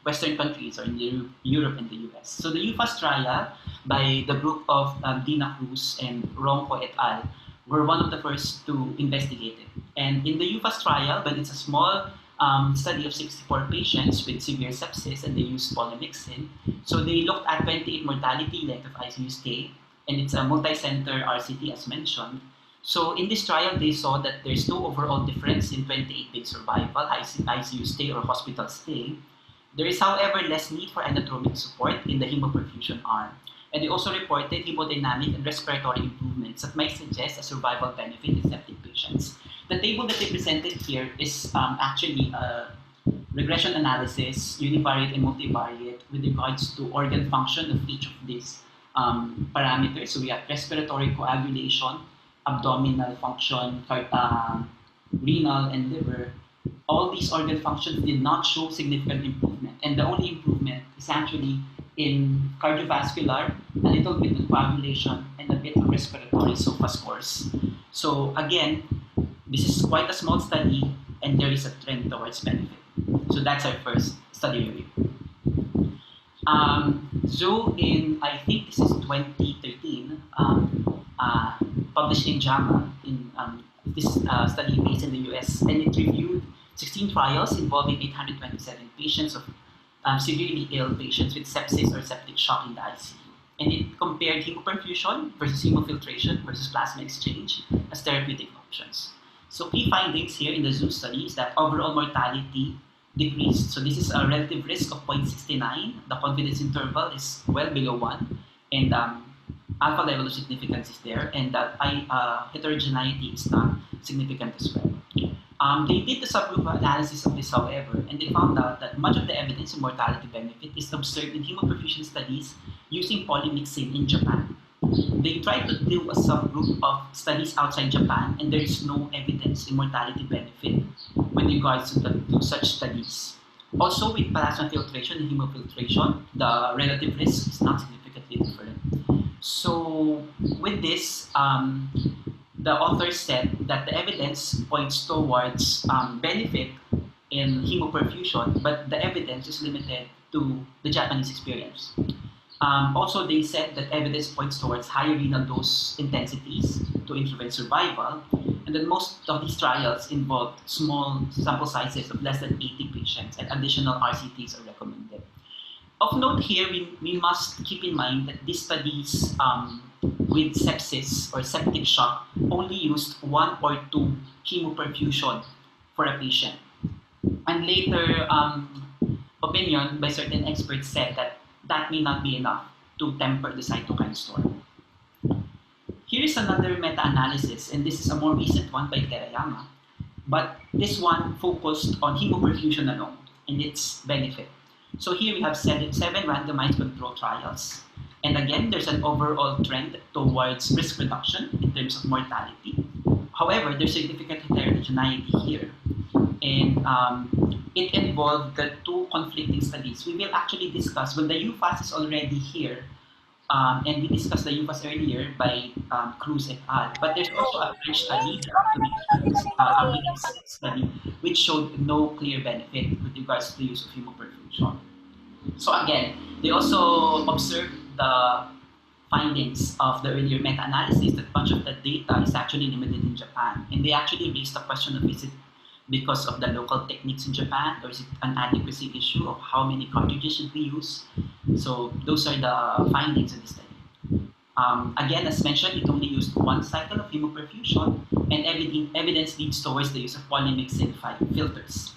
S3: Western countries or in Europe and the US. So the UFAS trial by the group of Dina Cruz and Ronco et al. Were one of the first to investigate it. And in the UFAS trial, but it's a small study of 64 patients with severe sepsis, and they used polymyxin. So they looked at 28 mortality, length of ICU stay, and it's a multi-center RCT as mentioned. So in this trial, they saw that there's no overall difference in 28-day survival, ICU stay, or hospital stay. There is, however, less need for anadromic support in the hemoperfusion arm. And they also reported hemodynamic and respiratory improvements that might suggest a survival benefit in septic patients. The table that they presented here is actually a regression analysis, univariate and multivariate, with regards to organ function of each of these parameters. So we have respiratory coagulation, abdominal function, renal, and liver. All these organ functions did not show significant improvement. And the only improvement is actually in cardiovascular, a little bit of coagulation, and a bit of respiratory SOFA scores. So again, this is quite a small study, and there is a trend towards benefit. So that's our first study review. So in, I think this is 2013, published in JAMA, in this study based in the US, and it reviewed 16 trials involving 827 patients of severely ill patients with sepsis or septic shock in the ICU. And it compared hemoperfusion versus hemofiltration versus plasma exchange as therapeutic options. So key findings here in the ZOO study is that overall mortality decreased. So this is a relative risk of 0.69. The confidence interval is well below 1. And alpha level of significance is there. And that heterogeneity is not significant as well. They did the subgroup analysis of this, however, and they found out that much of the evidence of mortality benefit is observed in hemoperfusion studies using polymyxin in Japan. They tried to do a subgroup of studies outside Japan, and there is no evidence in mortality benefit with regards to such studies. Also, with plasma filtration and hemofiltration, the relative risk is not significantly different. So, with this, the authors said that the evidence points towards benefit in hemoperfusion, but the evidence is limited to the Japanese experience. Also, they said that evidence points towards higher renal dose intensities to influence survival, and then most of these trials involved small sample sizes of less than 80 patients, and additional RCTs are recommended. Of note here, we must keep in mind that these studies with sepsis or septic shock only used 1 or 2 chemoperfusion for a patient. And later, opinion by certain experts said that that may not be enough to temper the cytokine storm. Here is another meta-analysis, and this is a more recent one by Terayama, but this one focused on hemoperfusion alone and its benefit. So here we have 7 randomized control trials, and again, there's an overall trend towards risk reduction in terms of mortality. However, there's significant heterogeneity here, and it involved the 2 conflicting studies. We will actually discuss, well, the UFAS is already here, and we discussed the UFAS earlier by Cruz et al. But there's also a French study, the Cabrini study, which showed no clear benefit with regards to the use of hemoperfusion. So again, they also observed the findings of the earlier meta-analysis that much of the data is actually limited in Japan. And they actually raised the question of, is it because of the local techniques in Japan, or is it an adequacy issue of how many cartridges should we use? So those are the findings of the study. Again, as mentioned, it only used 1 cycle of hemoperfusion, and evidence leads towards the use of polymyxin filters.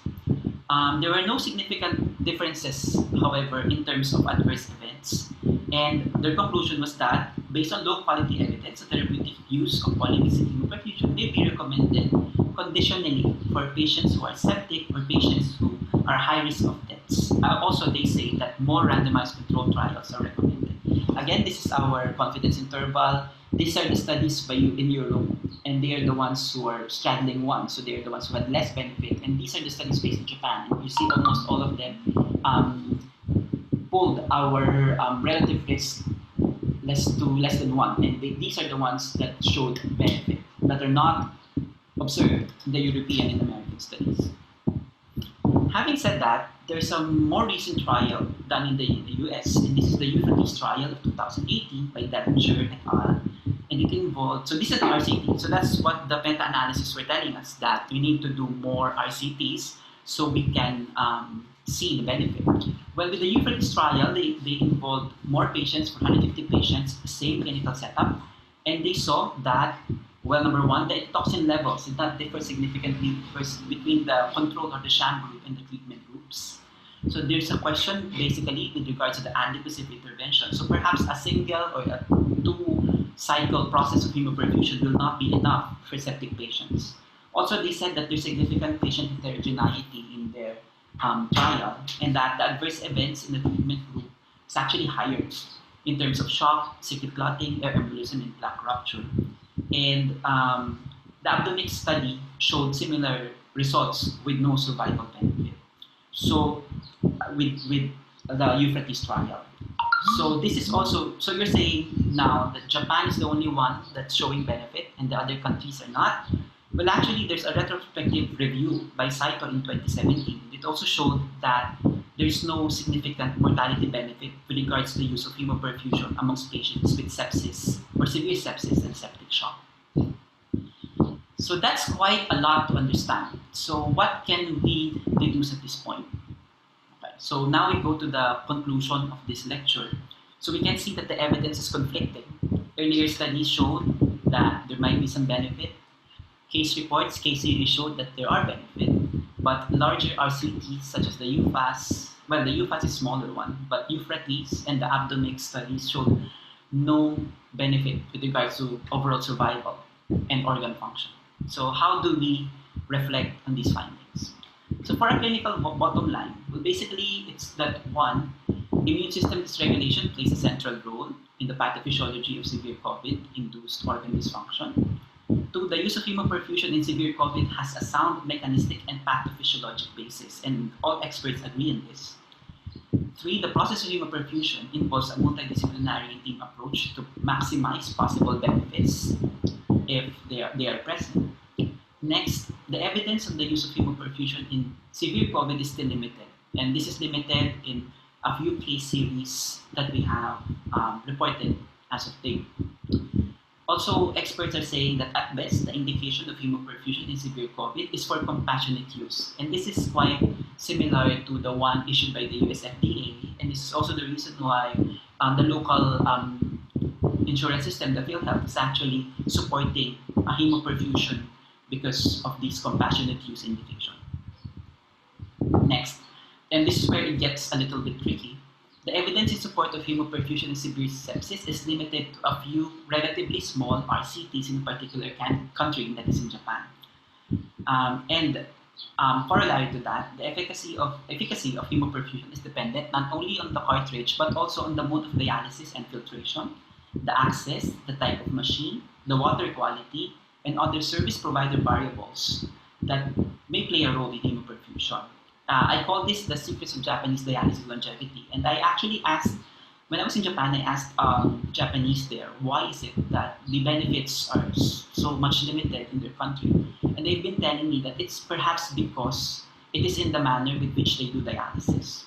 S3: There were no significant differences, however, in terms of adverse events, and their conclusion was that, based on low-quality evidence, the therapeutic use of polymyxin hemoperfusion may be recommended conditionally for patients who are septic or patients who are high risk of deaths. Also, they say that more randomized control trials are recommended. Again, this is our confidence interval. These are the studies in Europe, and they are the ones who are straddling one, so they are the ones who had less benefit. And these are the studies based in Japan, and you see almost all of them pulled our relative risk less than 1, and these are the ones that showed benefit that are not observed in the European and American studies. Having said that, there's a more recent trial done in the US, and this is the Euphrates trial of 2018 by Devonshire et al. And it involved, so this is the RCT, so that's what the meta-analysis were telling us, that we need to do more RCTs so we can see the benefit. Well, with the Euphrates trial, they involved more patients, 450 patients, same clinical setup, and they saw that, well, number 1, the toxin levels did not differ significantly between the control or the sham group and the treatment groups. So there's a question basically with regards to the adequacy of intervention. So perhaps a single or a 2-cycle process of hemoperfusion will not be enough for septic patients. Also, they said that there's significant patient heterogeneity in their trial, and that the adverse events in the treatment group is actually higher in terms of shock, circuit clotting, air embolism, and plaque rupture. And the Abdomix study showed similar results with no survival benefit. So with the Euphrates trial. So this is also, so you're saying now that Japan is the only one that's showing benefit and the other countries are not? Well, actually, there's a retrospective review by Saito in 2017. It also showed that there's no significant mortality benefit with regards to the use of hemoperfusion amongst patients with sepsis or severe sepsis and septic shock. So that's quite a lot to understand. So what can we deduce at this point? Okay, so now we go to the conclusion of this lecture. So we can see that the evidence is conflicting. Earlier studies showed that there might be some benefit. Case reports, case series showed that there are benefit, but larger RCTs such as the UFAS, well, the UFAS is a smaller one, but Euphrates and the Abdomix studies showed no benefit with regards to overall survival and organ function. So how do we reflect on these findings? So for a clinical bottom line, well, basically it's that 1, immune system dysregulation plays a central role in the pathophysiology of severe COVID-induced organ dysfunction. 2, the use of hemoperfusion in severe COVID has a sound mechanistic and pathophysiologic basis, and all experts agree on this. 3, the process of hemoperfusion involves a multidisciplinary team approach to maximize possible benefits if they are present. Next, the evidence on the use of hemoperfusion in severe COVID is still limited. And this is limited in a few case series that we have reported as of date. Also, experts are saying that at best, the indication of hemoperfusion in severe COVID is for compassionate use. And this is quite similar to the one issued by the US FDA. And this is also the reason why the local insurance system, the PhilHealth, is actually supporting a hemoperfusion because of this compassionate use indication. Next, and this is where it gets a little bit tricky. The evidence in support of hemoperfusion in severe sepsis is limited to a few relatively small RCTs in a particular country, that is in Japan. Corollary to that, the efficacy of hemoperfusion is dependent not only on the cartridge but also on the mode of dialysis and filtration, the access, the type of machine, the water quality, and other service provider variables that may play a role in hemoperfusion. I call this the secrets of Japanese dialysis longevity. And I actually asked, when I was in Japan, I asked Japanese there, why is it that the benefits are so much limited in their country? And they've been telling me that it's perhaps because it is in the manner with which they do dialysis.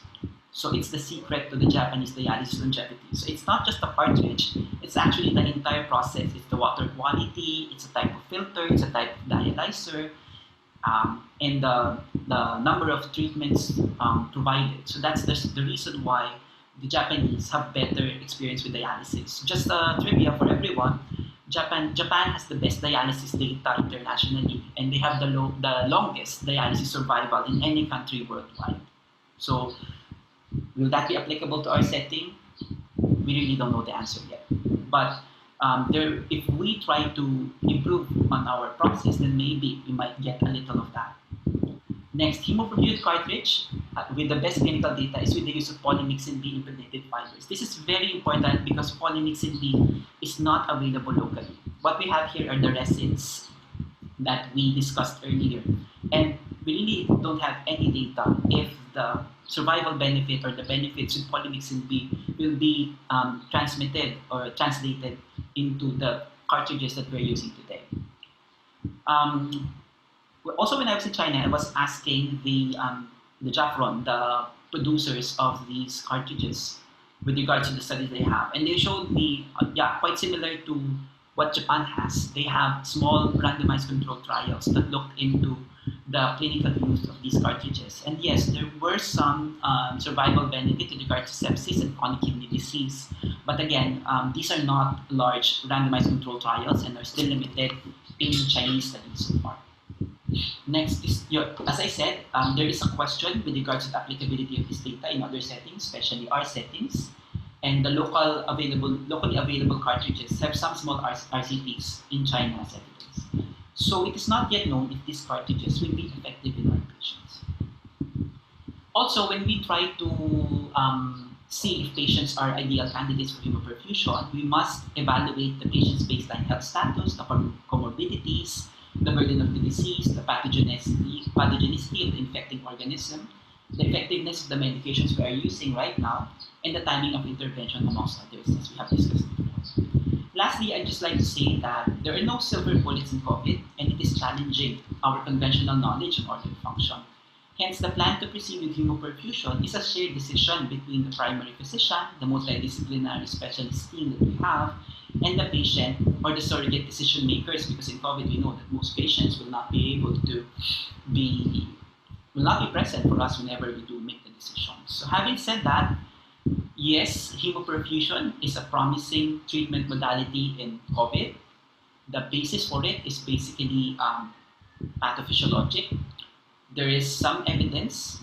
S3: So it's the secret to the Japanese dialysis longevity. So it's not just the cartridge, it's actually the entire process. It's the water quality, it's a type of filter, it's a type of dialyzer, and the number of treatments provided. So that's the reason why the Japanese have better experience with dialysis. Just trivia for everyone, Japan has the best dialysis data internationally, and they have the longest dialysis survival in any country worldwide. So will that be applicable to our setting? We really don't know the answer yet. But if we try to improve on our process, then maybe we might get a little of that. Next, hemoperfusion cartridge with the best clinical data is with the use of polymyxin B impregnated fibers. This is very important because polymyxin B is not available locally. What we have here are the resins that we discussed earlier. And we really don't have any data if the survival benefit or the benefits with polymyxin B will be transmitted or translated into the cartridges that we're using today. Also, when I was in China, I was asking the Jafron, the producers of these cartridges, with regards to the studies they have. And they showed me, quite similar to what Japan has. They have small randomized controlled trials that looked into the clinical use of these cartridges. And yes, there were some survival benefit with regards to sepsis and chronic kidney disease. But again, these are not large randomized controlled trials and are still limited in Chinese studies so far. Next is, as I said, there is a question with regards to the applicability of this data in other settings, especially our settings. And the locally available cartridges have some small RCTs in China as evidence. So it is not yet known if these cartridges will be effective in our patients. Also, when we try to see if patients are ideal candidates for hemoperfusion, we must evaluate the patient's baseline health status, the comorbidities, the burden of the disease, the pathogenicity of the infecting organism, the effectiveness of the medications we are using right now, and the timing of intervention, amongst others, as we have discussed before. Lastly, I'd just like to say that there are no silver bullets in COVID, and it is challenging our conventional knowledge on organ function. Hence, the plan to proceed with hemoperfusion is a shared decision between the primary physician, the multidisciplinary specialist team that we have, and the patient or the surrogate decision makers, because in COVID we know that most patients will not be able to be present for us whenever we do make the decisions. So having said that, yes, hemoperfusion is a promising treatment modality in COVID. The basis for it is basically pathophysiologic. There is some evidence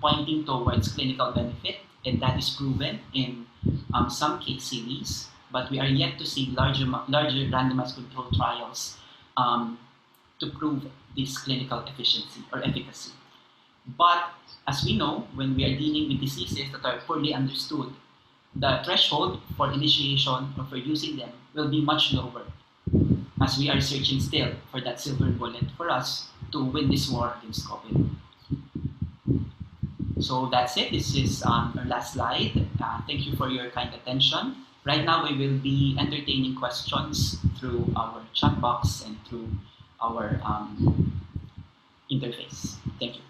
S3: pointing towards clinical benefit, and that is proven in some case series, but we are yet to see larger randomized controlled trials to prove this clinical efficiency or efficacy. But as we know, when we are dealing with diseases that are poorly understood, the threshold for initiation or for using them will be much lower, as we are searching still for that silver bullet for us to win this war against COVID. So that's it. This is our last slide. Thank you for your kind attention. Right now, we will be entertaining questions through our chat box and through our interface. Thank you.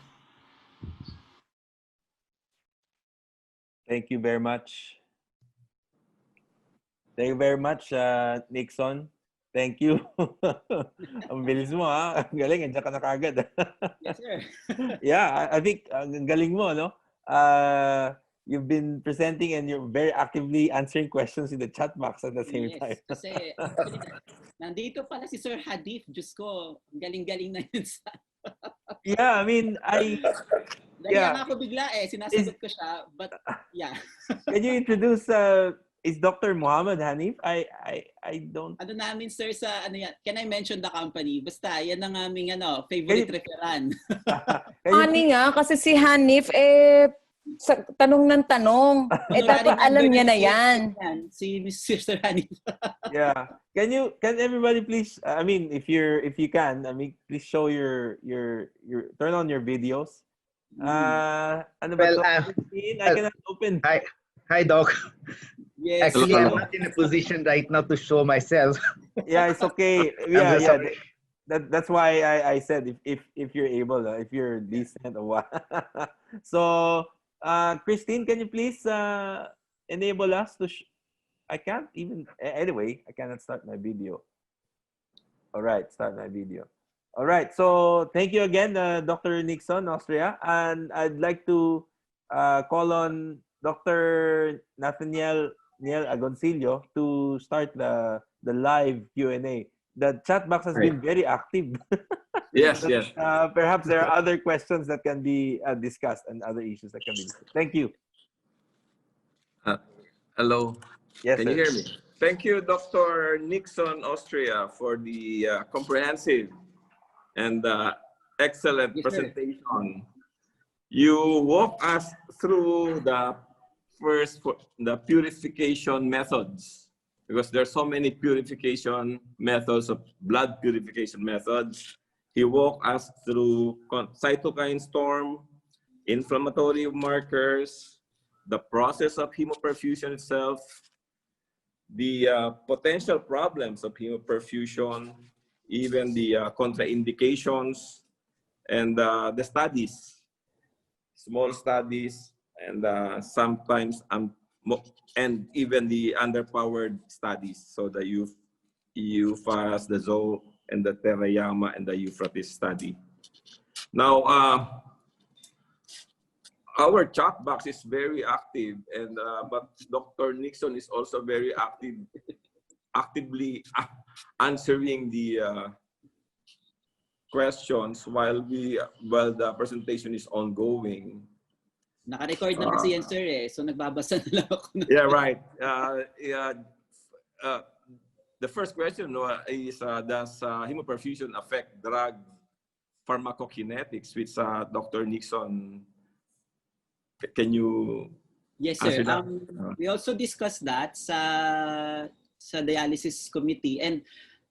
S1: Thank you very much. Thank you very much, Nickson. Thank you. Ang bilis mo, ha? Ang galing, andiyan ka na kagad.
S3: Yes, sir.
S1: Yeah, I think ang galing mo, no? You've been presenting and you're very actively answering questions in the chat box at the same time.
S3: Kasi actually, nandito pala si Sir Hadif. Diyos ko, galing-galing na yun sa...
S1: Yeah, I mean,
S3: Dahil nga ako bigla sinasagot ko siya, but yeah.
S1: Can you introduce, is Dr. Muhammad Hanif? I don't...
S3: Ano namin, sir, sa ano yan? Can I mention the company? Basta, yan ang aming favorite referan.
S4: Ani nga, kasi si Hanif, sa tanong ng tanong. Dapat alam niya na yan.
S3: Si Mr. Hanif.
S1: Yeah. Can everybody please, I mean, if you can, I mean, please show your turn on your videos. Ano ba to? I cannot open.
S5: Hi, Doc.
S3: Yes.
S5: Actually, I'm not in a position right now to show myself.
S1: Yeah, it's okay. Yeah. That's why I said if you're able, if you're decent or what. So, Christine, can you please enable us to? I can't even. Anyway, I cannot start my video. All right, start my video. All right. So thank you again, Dr. Nickson, Austria, and I'd like to call on Dr. Nathaniel Agoncillo to start the live Q&A. The chat box has been very active.
S6: Yes,
S1: So,
S6: yes.
S1: perhaps there are other questions that can be discussed and other issues that can be discussed. Thank you.
S6: Hello.
S1: Yes,
S6: Can
S1: sir.
S6: you hear me? Thank you, Dr. Nickson, Austria, for the comprehensive and excellent
S3: Yes, sir.
S6: presentation. You walk us through the purification methods, because there's so many purification methods of blood purification methods. He walked us through cytokine storm, inflammatory markers, the process of hemoperfusion itself, the potential problems of hemoperfusion, even the contraindications, and the studies, small studies, and sometimes and even the underpowered studies. So the EUFAS, the ZO, and the Terayama, and the Euphrates study. Now, our chat box is very active, and but Dr. Nickson is also very actively answering the questions while the presentation is ongoing.
S3: Naka-record na kasi yan, sir, so nagbabasa na lang ako.
S6: Yeah, right. The first question is, does hemoperfusion affect drug pharmacokinetics, which Dr. Nickson, can you?
S3: Yes, sir.
S6: answer that?
S3: We also discussed that sa dialysis committee, and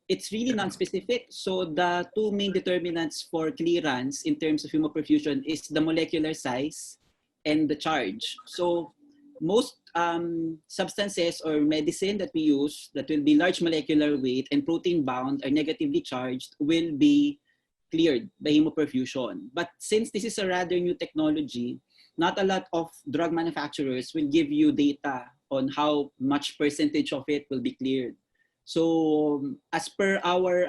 S3: it's really non-specific. So the two main determinants for clearance in terms of hemoperfusion is the molecular size and the charge. So most substances or medicine that we use that will be large molecular weight and protein bound are negatively charged will be cleared by hemoperfusion. But since this is a rather new technology, not a lot of drug manufacturers will give you data on how much percentage of it will be cleared. So as per our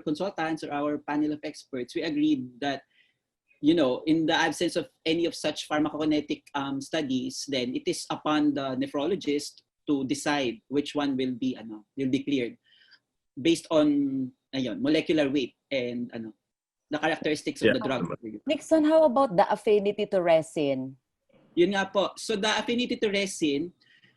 S3: consultants or our panel of experts, we agreed that, you know, in the absence of any of such pharmacokinetic studies, then it is upon the nephrologist to decide which one will be cleared based on molecular weight and the characteristics of the drug.
S4: Nickson, how about the affinity to resin?
S3: Yun nga po. So the affinity to resin,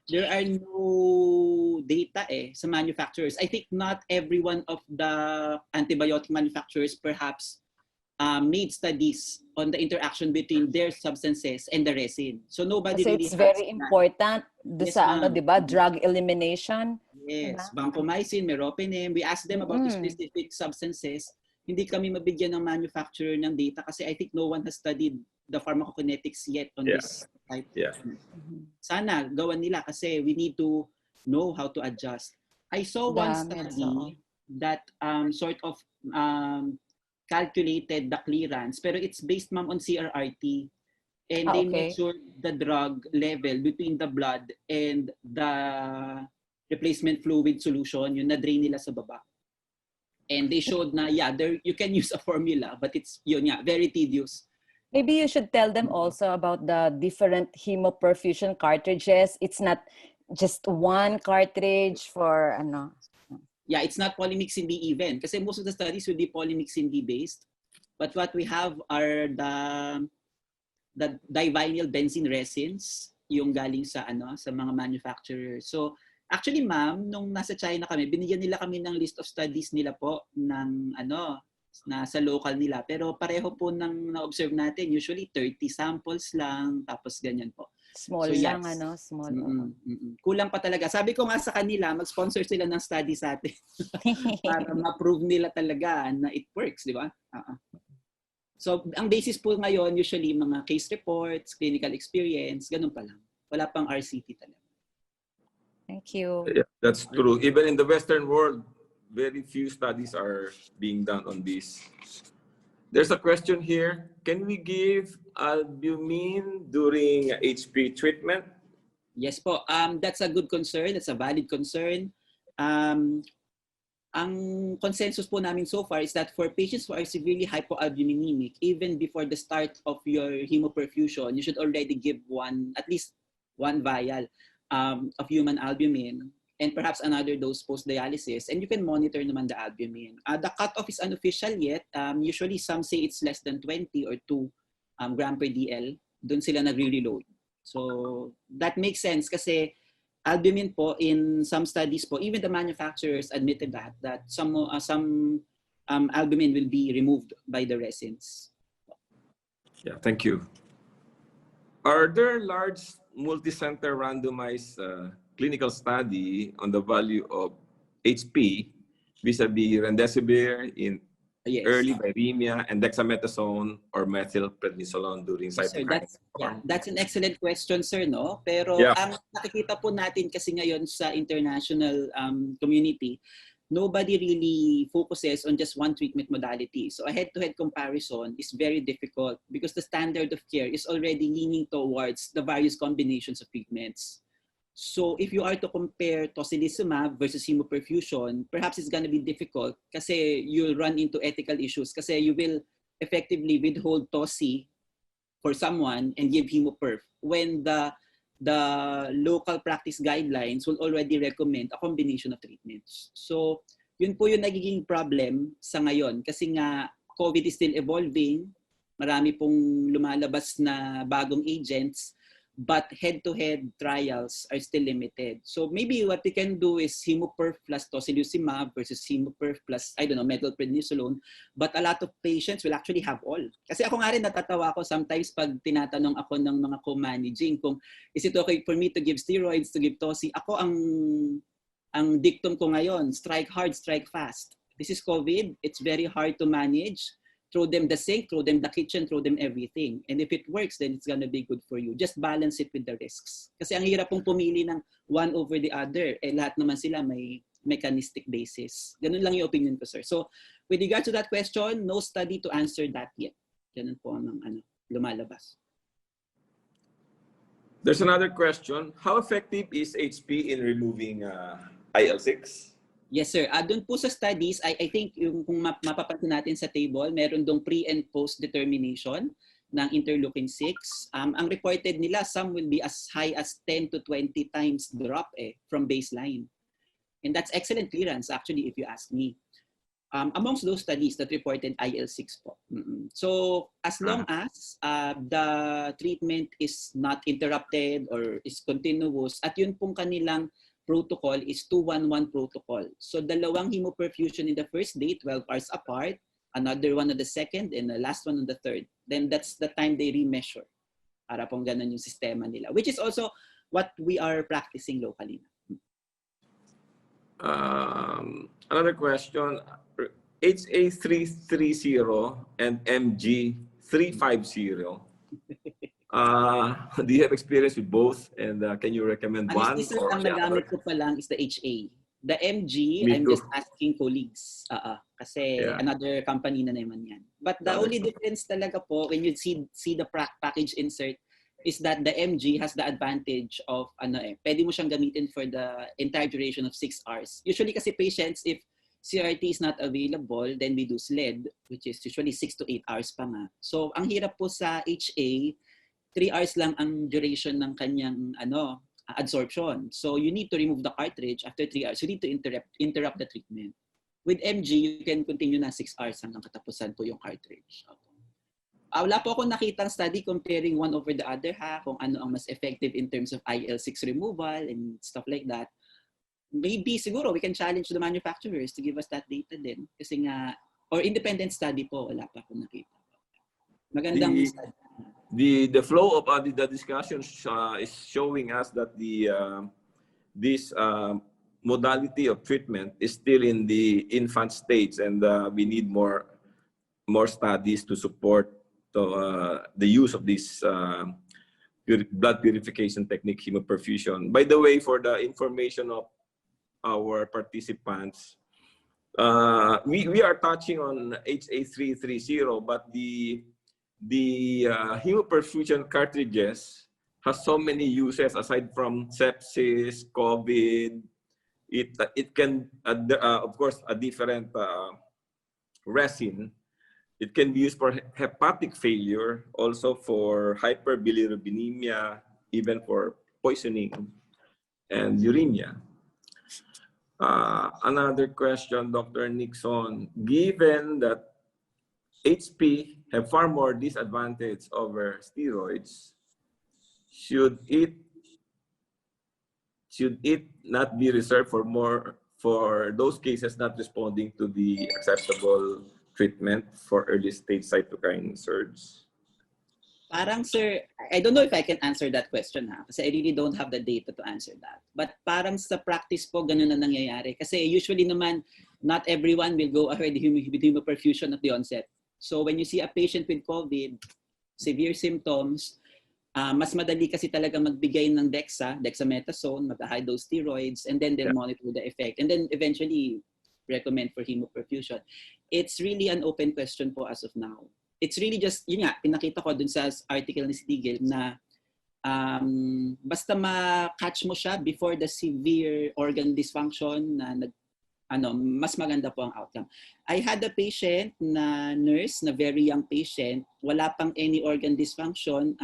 S3: there are no data sa manufacturers. I think not every one of the antibiotic manufacturers perhaps made studies on the interaction between their substances and the resin. So nobody
S4: Kasi
S3: really
S4: it's
S3: has
S4: very
S3: that.
S4: important
S3: Yes,
S4: sa
S3: ma'am.
S4: drug elimination.
S3: Yes, vancomycin, meropenem. We asked them about the specific substances. Hindi kami mabigyan ng manufacturer ng data kasi I think no one has studied the pharmacokinetics yet on this type.
S6: Yeah.
S3: Sana gawan nila kasi we need to know how to adjust. I saw one study that sort of
S7: calculated the clearance, pero it's based, ma'am, on CRRT. And they
S4: Okay.
S7: measured the drug level between the blood and the replacement fluid solution, yung na-drain nila sa baba. And they showed na, yeah, there you can use a formula, but it's yun, yeah, very tedious.
S4: Maybe you should tell them also about the different hemoperfusion cartridges. It's not just one cartridge for ano.
S7: Yeah, it's not polymyxin B even. Kasi most of the studies will be polymyxin B based. But what we have are the divinyl benzene resins, yung galing sa ano, sa mga manufacturers. So actually, ma'am, nung nasa China kami, binigyan nila kami ng list of studies nila po ng ano, sa local nila. Pero pareho po ng na-observe natin, usually 30 samples lang, tapos ganyan po.
S4: Small
S7: So,
S4: lang,
S7: yes.
S4: ano? Small.
S7: Kulang pa talaga. Sabi ko nga sa kanila, mag-sponsor sila ng study sa atin para ma-prove nila talaga na it works, di ba? So, ang basis po ngayon, usually mga case reports, clinical experience, ganun pa lang. Wala pang RCT talaga.
S4: Thank you.
S6: Yeah, that's true. Even in the Western world, very few studies are being done on this. There's a question here. Can we give albumin during HP treatment?
S7: Yes po. That's a good concern. That's a valid concern. Ang consensus po namin so far is that for patients who are severely hypoalbuminemic, even before the start of your hemoperfusion, you should already give at least one vial of human albumin and perhaps another dose post-dialysis, and you can monitor naman the albumin. The cutoff is unofficial yet. Usually some say it's less than 20 or 2 gram per DL. Doon sila nagre-reload. So that makes sense kasi albumin po in some studies po, even the manufacturers admitted that some albumin will be removed by the resins.
S6: Yeah, thank you. Are there large multi-center randomized clinical study on the value of HP vis-a-vis remdesivir in
S7: Yes.
S6: early viremia and dexamethasone or methylprednisolone during
S7: Yes, sir.
S6: cytokine?
S7: That's an excellent question, sir, no? Pero
S6: Yeah.
S7: ang nakikita po natin kasi ngayon sa international community, nobody really focuses on just one treatment modality. So a head-to-head comparison is very difficult because the standard of care is already leaning towards the various combinations of treatments. So if you are to compare tocilizumab versus hemoperfusion, perhaps it's going to be difficult kasi you'll run into ethical issues kasi you will effectively withhold toci for someone and give hemoperf when the local practice guidelines will already recommend a combination of treatments. So yun po yung nagiging problem sa ngayon kasi nga COVID is still evolving, marami pong lumalabas na bagong agents, but head-to-head trials are still limited. So maybe what we can do is hemoperf plus tocilizumab versus hemoperf plus, I don't know, methylprednisolone. But a lot of patients will actually have all. Kasi ako nga rin natatawa ako sometimes pag tinatanong ako ng mga co-managing kung is it okay for me to give steroids, to give toci. Ako ang dictum ko ngayon, strike hard, strike fast. This is COVID. It's very hard to manage. Throw them the sink, throw them the kitchen, throw them everything. And if it works, then it's gonna be good for you. Just balance it with the risks. Kasi ang hirap pong pumili ng one over the other. Eh, lahat naman sila may mechanistic basis. Ganun lang yung opinion ko, sir. So, with regard to that question, no study to answer that yet. Ganun po ang lumalabas.
S6: There's another question. How effective is HP in removing IL-6?
S7: Yes, sir. Doon po sa studies, I think yung kung mapapansin natin sa table, meron dong pre and post determination ng interleukin-6. Ang reported nila, some will be as high as 10 to 20 times drop from baseline. And that's excellent clearance, actually, if you ask me. Amongst those studies that reported IL-6 po. So as long as the treatment is not interrupted or is continuous, at yun pong kanilang protocol is 2-1-1 protocol. So dalawang hemoperfusion in the first day, 12 hours apart, another one on the second, and the last one on the third. Then that's the time they remeasure. Para pong ganun yung sistema nila. Which is also what we are practicing locally.
S6: Another question. HA330 and MG350. Do you have experience with both? And can you recommend one?
S7: Honestly, sir, ang
S6: the
S7: nagamit
S6: other?
S7: ko pa lang is the HA. The MG,
S6: Me
S7: I'm
S6: too.
S7: just asking colleagues. Kasi
S6: Yeah.
S7: another company na naman yan. But the only difference talaga po when you see the package insert is that the MG has the advantage of pwede mo siyang gamitin for the entire duration of 6 hours. Usually kasi patients, if CRT is not available, then we do SLED, which is usually 6 to 8 hours pa nga. So ang hirap po sa HA, 3 hours lang ang duration ng kanyang absorption. So you need to remove the cartridge after 3 hours. You need to interrupt the treatment. With MG, you can continue na 6 hours hanggang katapusan po yung cartridge. Wala po akong nakitang study comparing one over the other kung ano ang mas effective in terms of IL-6 removal and stuff like that. Maybe siguro we can challenge the manufacturers to give us that data din. Kasi nga, or independent study po, wala pa akong nakita. Magandang study.
S6: The flow of the discussion is showing us that this modality of treatment is still in the infant stage, and we need more studies to support the use of this blood purification technique, hemoperfusion. By the way, for the information of our participants, we are touching on HA330, but the hemoperfusion cartridges has so many uses aside from sepsis, COVID. It can, of course, a different resin. It can be used for hepatic failure, also for hyperbilirubinemia, even for poisoning and uremia. Another question, Dr. Nickson. Given that HP have far more disadvantage over steroids, should it not be reserved for those cases not responding to the acceptable treatment for early stage cytokine surge?
S7: Parang, sir, I don't know if I can answer that question kasi I really don't have the data to answer that. But parang sa practice po, ganun na nangyayari. Kasi usually naman, not everyone will go ahead with hemoperfusion at the onset. So when you see a patient with COVID, severe symptoms, mas madali kasi talaga magbigay ng dexamethasone, mag-high dose steroids, and then they'll monitor the effect. And then eventually recommend for hemoperfusion. It's really an open question po as of now. It's really just, yun nga, pinakita ko dun sa article ni Stigel na basta ma-catch mo siya before the severe organ dysfunction na mas maganda po ang outcome. I had a patient na nurse, na very young patient, wala pang any organ dysfunction,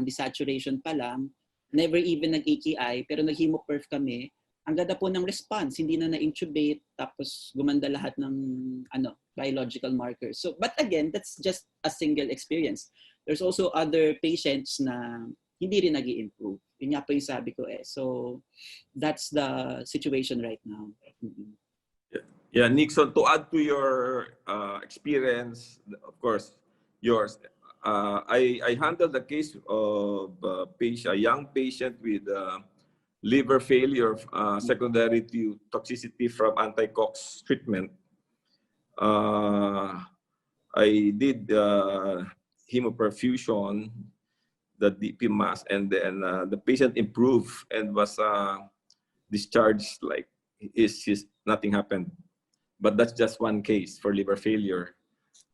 S7: desaturation pa lang, never even nag-AKI, pero nag-hemoperf kami. Ang ganda po ng response, hindi na na-intubate, tapos gumanda lahat ng biological markers. So, but again, that's just a single experience. There's also other patients na hindi rin nag-i-improve. Yun nga po yung sabi ko So, that's the situation right now.
S6: Yeah, Nickson, to add to your experience, of course, yours, I handled the case of a young patient with liver failure secondary to toxicity from anti-COX treatment. I did hemoperfusion, the DP mass, and then the patient improved and was discharged like nothing happened. But that's just one case for liver failure.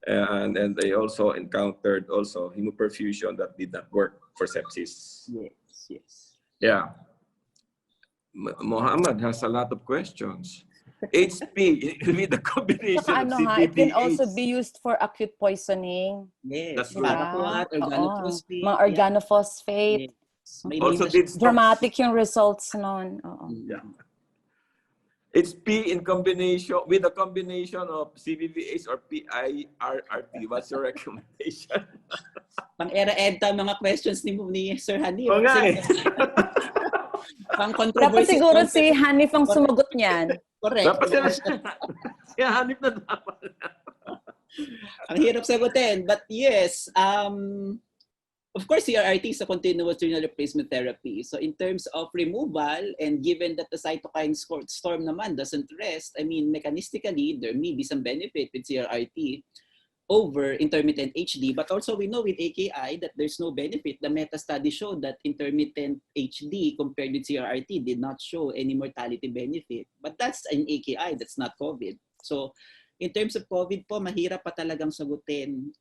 S6: And I also encountered hemoperfusion that did not work for sepsis.
S7: Yes.
S6: Yeah. Mohammed has a lot of questions. HP with the combination of CPPH.
S4: It can also be used for acute poisoning.
S7: Yes.
S6: That's true.
S7: Organophosphate.
S4: Mga organophosphate.
S7: Yes.
S6: Also did
S4: dramatic yung results nun.
S6: Yeah. HP in combination with a combination of CPPH or PIRRT. What's your recommendation?
S7: Pang-era-edta mga questions ni Sir Hanif.
S4: Dapat siguro si Hanif ang sumagot niyan.
S7: Correct.
S6: Dapat si Hanif na dapat.
S7: Ang hirap sagutin. But yes, of course, CRRT is a continuous renal replacement therapy. So in terms of removal, and given that the cytokine storm naman doesn't rest, I mean, mechanistically, there may be some benefit with CRRT over intermittent HD, but also we know with AKI that there's no benefit. The meta study showed that intermittent HD compared with CRRT did not show any mortality benefit. But that's an AKI, that's not COVID. So in terms of COVID po, mahirap pa talagang sagutin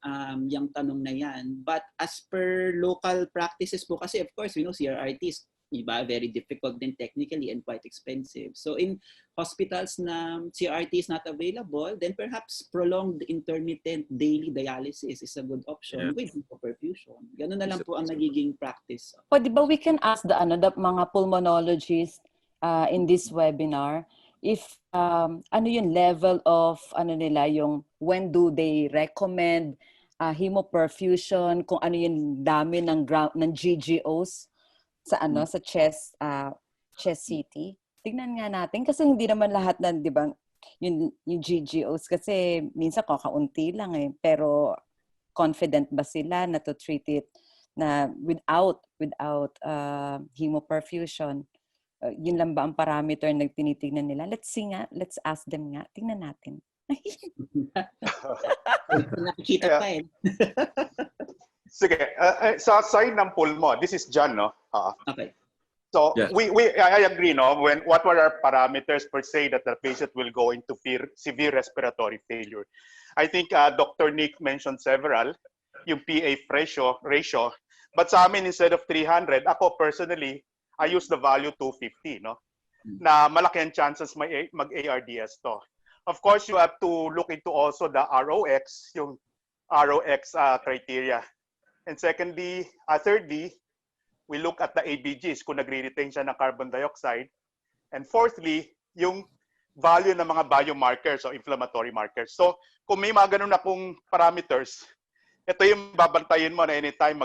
S7: yung tanong na yan. But as per local practices po, kasi of course, we know CRRTs, iba, very difficult din technically and quite expensive. So in hospitals na CRT is not available, then perhaps prolonged intermittent daily dialysis is a good option with hemoperfusion. Ganun na lang po ang nagiging practice.
S4: O, di ba we can ask the mga pulmonologists in this webinar if ano yung level of nila, yung when do they recommend hemoperfusion, kung ano yung dami ng GGOs sa sa chest CT. Tingnan nga natin kasi hindi naman lahat ng, 'di ba, yung GGOs kasi minsan kakaunti lang pero confident ba sila na to treat it na without hemoperfusion? Yun lang ba ang parameter na tinitingnan nila? Let's see nga, let's ask them nga. Tingnan natin.
S7: Nakikita pa
S8: Sige, sa side ng pulmo, this is John, no?
S7: Okay.
S8: So
S6: yes.
S8: I agree, no? What were our parameters per se that the patient will go into severe respiratory failure? I think Dr. Nick mentioned several, yung PA ratio. But sa amin, instead of 300, ako personally, I use the value 250, no? Na malaki ang chances mag-ARDS to. Of course, you have to look into also the ROX, yung ROX criteria. And thirdly, we look at the ABGs kung nagre-retain siya ng carbon dioxide. And fourthly, yung value ng mga biomarkers o inflammatory markers. So, kung may mga ganun akong parameters, ito yung babantayin mo na anytime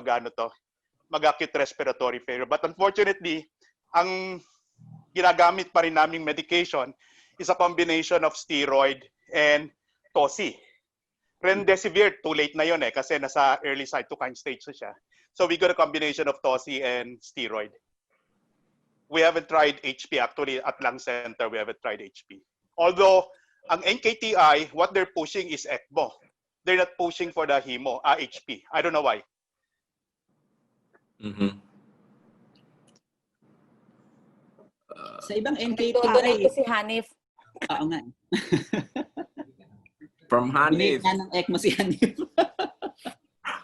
S8: mag-acute respiratory failure. But unfortunately, ang ginagamit pa rin naming medication is a combination of steroid and TOSI. Remdesivir, too late na yun kasi nasa early cytokine stage na siya. So we got a combination of TOSI and steroid. We haven't tried HP. Actually, at Lung Center, we haven't tried HP. Although, ang NKTI, what they're pushing is ECMO. They're not pushing for the HP. I don't know why.
S7: Sa ibang
S4: Ito
S7: NKTI,
S4: si Hanif.
S7: oo nga.
S6: From Hanif.
S7: Binigyan ng ECMO si Hanif.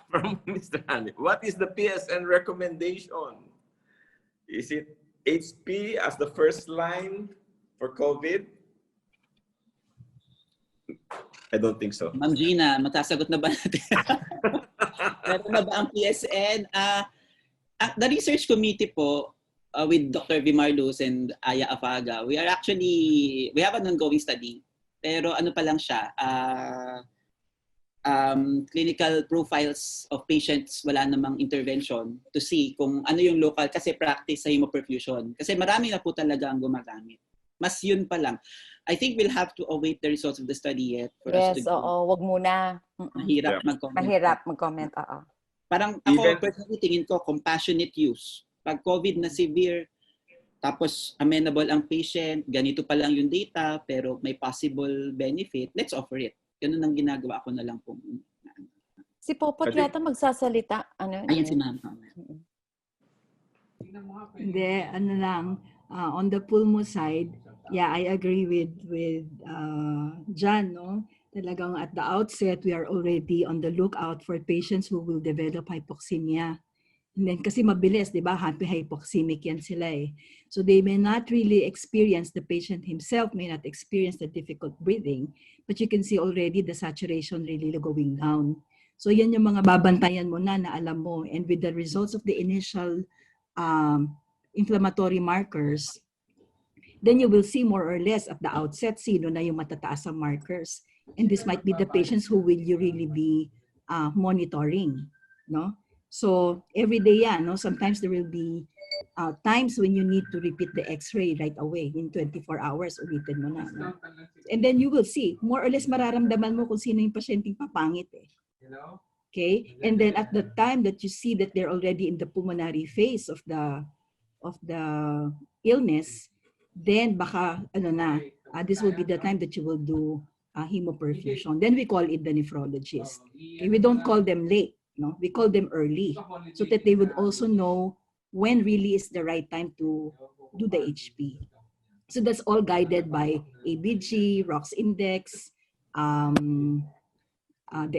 S6: From Mr. Hanif. What is the PSN recommendation? Is it HP as the first line for COVID? I don't think so.
S7: Ma'am Gina, matasagot na ba natin? Meron na ba ang PSN? The research committee po, with Dr. Vimar Luz and Aya Afaga, we have an ongoing study. Pero ano pa lang siya, clinical profiles of patients, wala namang intervention to see kung ano yung local, kasi practice sa hemoperfusion. Kasi marami na po talaga ang gumagamit. Mas yun pa lang. I think we'll have to await the results of the study yet. For us to
S4: wag muna.
S7: Mahirap mag-comment.
S4: Mahirap mag-comment,
S7: Parang ako, personally, tingin ko, compassionate use. Pag COVID na severe, tapos amenable ang patient, ganito pa lang yung data, pero may possible benefit, let's offer it. Ganun ang ginagawa ko na lang po.
S4: Si Popot yata magsasalita.
S7: Ayan si Ma'am.
S9: Hindi, on the pulmo side, yeah, I agree with John, no? Talagang at the outset, we are already on the lookout for patients who will develop hypoxemia. And then, kasi mabilis, di ba? Hypoxemic yan sila So they may not really experience, the patient himself may not experience the difficult breathing, but you can see already the saturation really going down. So yan yung mga babantayan mo na alam mo. And with the results of the initial inflammatory markers, then you will see more or less at the outset sino na yung matataas ang markers. And this might be the patients who will you really be monitoring, no? So every day, no? Sometimes there will be times when you need to repeat the X-ray right away in 24 hours. Ulitin mo na. No? And then you will see, more or less mararamdaman mo kung sino yung pasyenteng papangit. Okay? And then at the time that you see that they're already in the pulmonary phase of the illness, then baka this will be the time that you will do hemoperfusion. Then we call it the nephrologist. Okay? We don't call them late. No, we call them early so that they would also know when really is the right time to do the HP. So that's all guided by ABG, ROX index, the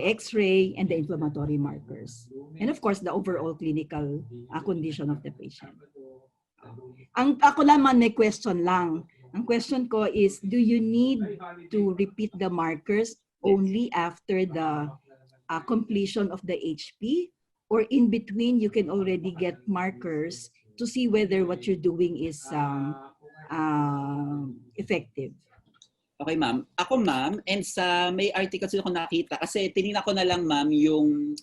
S9: X-ray, and the inflammatory markers. And of course, the overall clinical condition of the patient. Ako naman may question lang. Ang question ko is, do you need to repeat the markers only after the completion of the HP? Or in between, you can already get markers to see whether what you're doing is effective?
S7: Okay, ma'am. Ako, ma'am, and sa may articles ko nakita, kasi tinignan ko na lang, ma'am, yung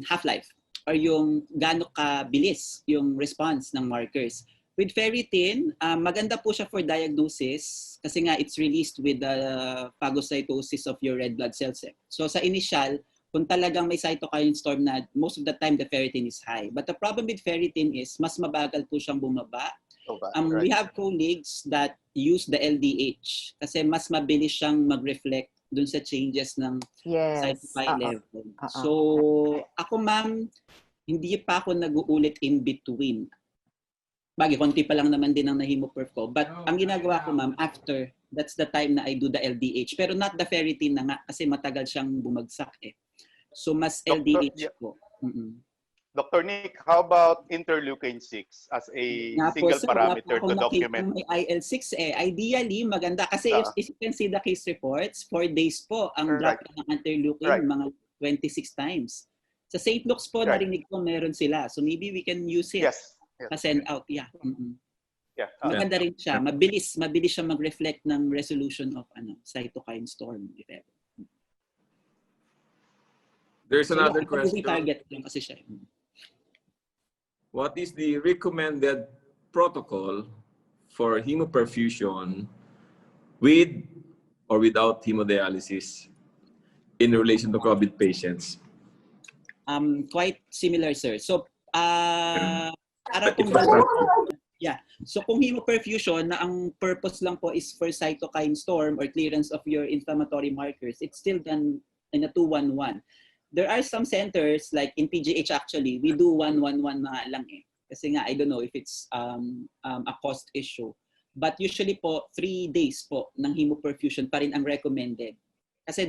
S7: half-life or yung gaano kabilis yung response ng markers. With ferritin, maganda po siya for diagnosis kasi nga it's released with the phagocytosis of your red blood cells. So sa initial, kung talagang may cytokine storm na, most of the time the ferritin is high. But the problem with ferritin is mas mabagal po siyang bumaba.
S8: Right.
S7: We have colleagues that use the LDH kasi mas mabilis siyang mag-reflect dun sa changes ng cytokine level. So ako, ma'am, hindi pa ako nag-uulit in between. Konti pa lang naman din ang na-hemoperf ko. But ang ginagawa ko, ma'am, after, that's the time na I do the LDH. Pero not the ferritin na nga kasi matagal siyang bumagsak eh. So mas LDH po.
S8: Dr. Nick, how about interleukin-6 as a single parameter to document?
S7: May IL-6 eh. Ideally, maganda. Kasi if you can see the case reports, 4 days po ang drop ng interleukin, mga 26 times. Sa St. Luke's po, narinig ko meron sila. So maybe we can use it.
S8: Yes.
S7: Pa-send out, maganda rin siya. Mabilis siya mag-reflect ng resolution of cytokine storm. If ever.
S6: There's another question.
S7: Target lang kasi siya.
S6: What is the recommended protocol for hemoperfusion with or without hemodialysis in relation to COVID patients?
S7: Quite similar, sir. So, so kung hemoperfusion na ang purpose lang po is for cytokine storm or clearance of your inflammatory markers, it's still done in a 2-1-1. There are some centers like in PGH actually, we do 1-1-1 na lang eh. Kasi nga, I don't know if it's a cost issue. But usually po, 3 days po ng hemoperfusion pa rin ang recommended. Kasi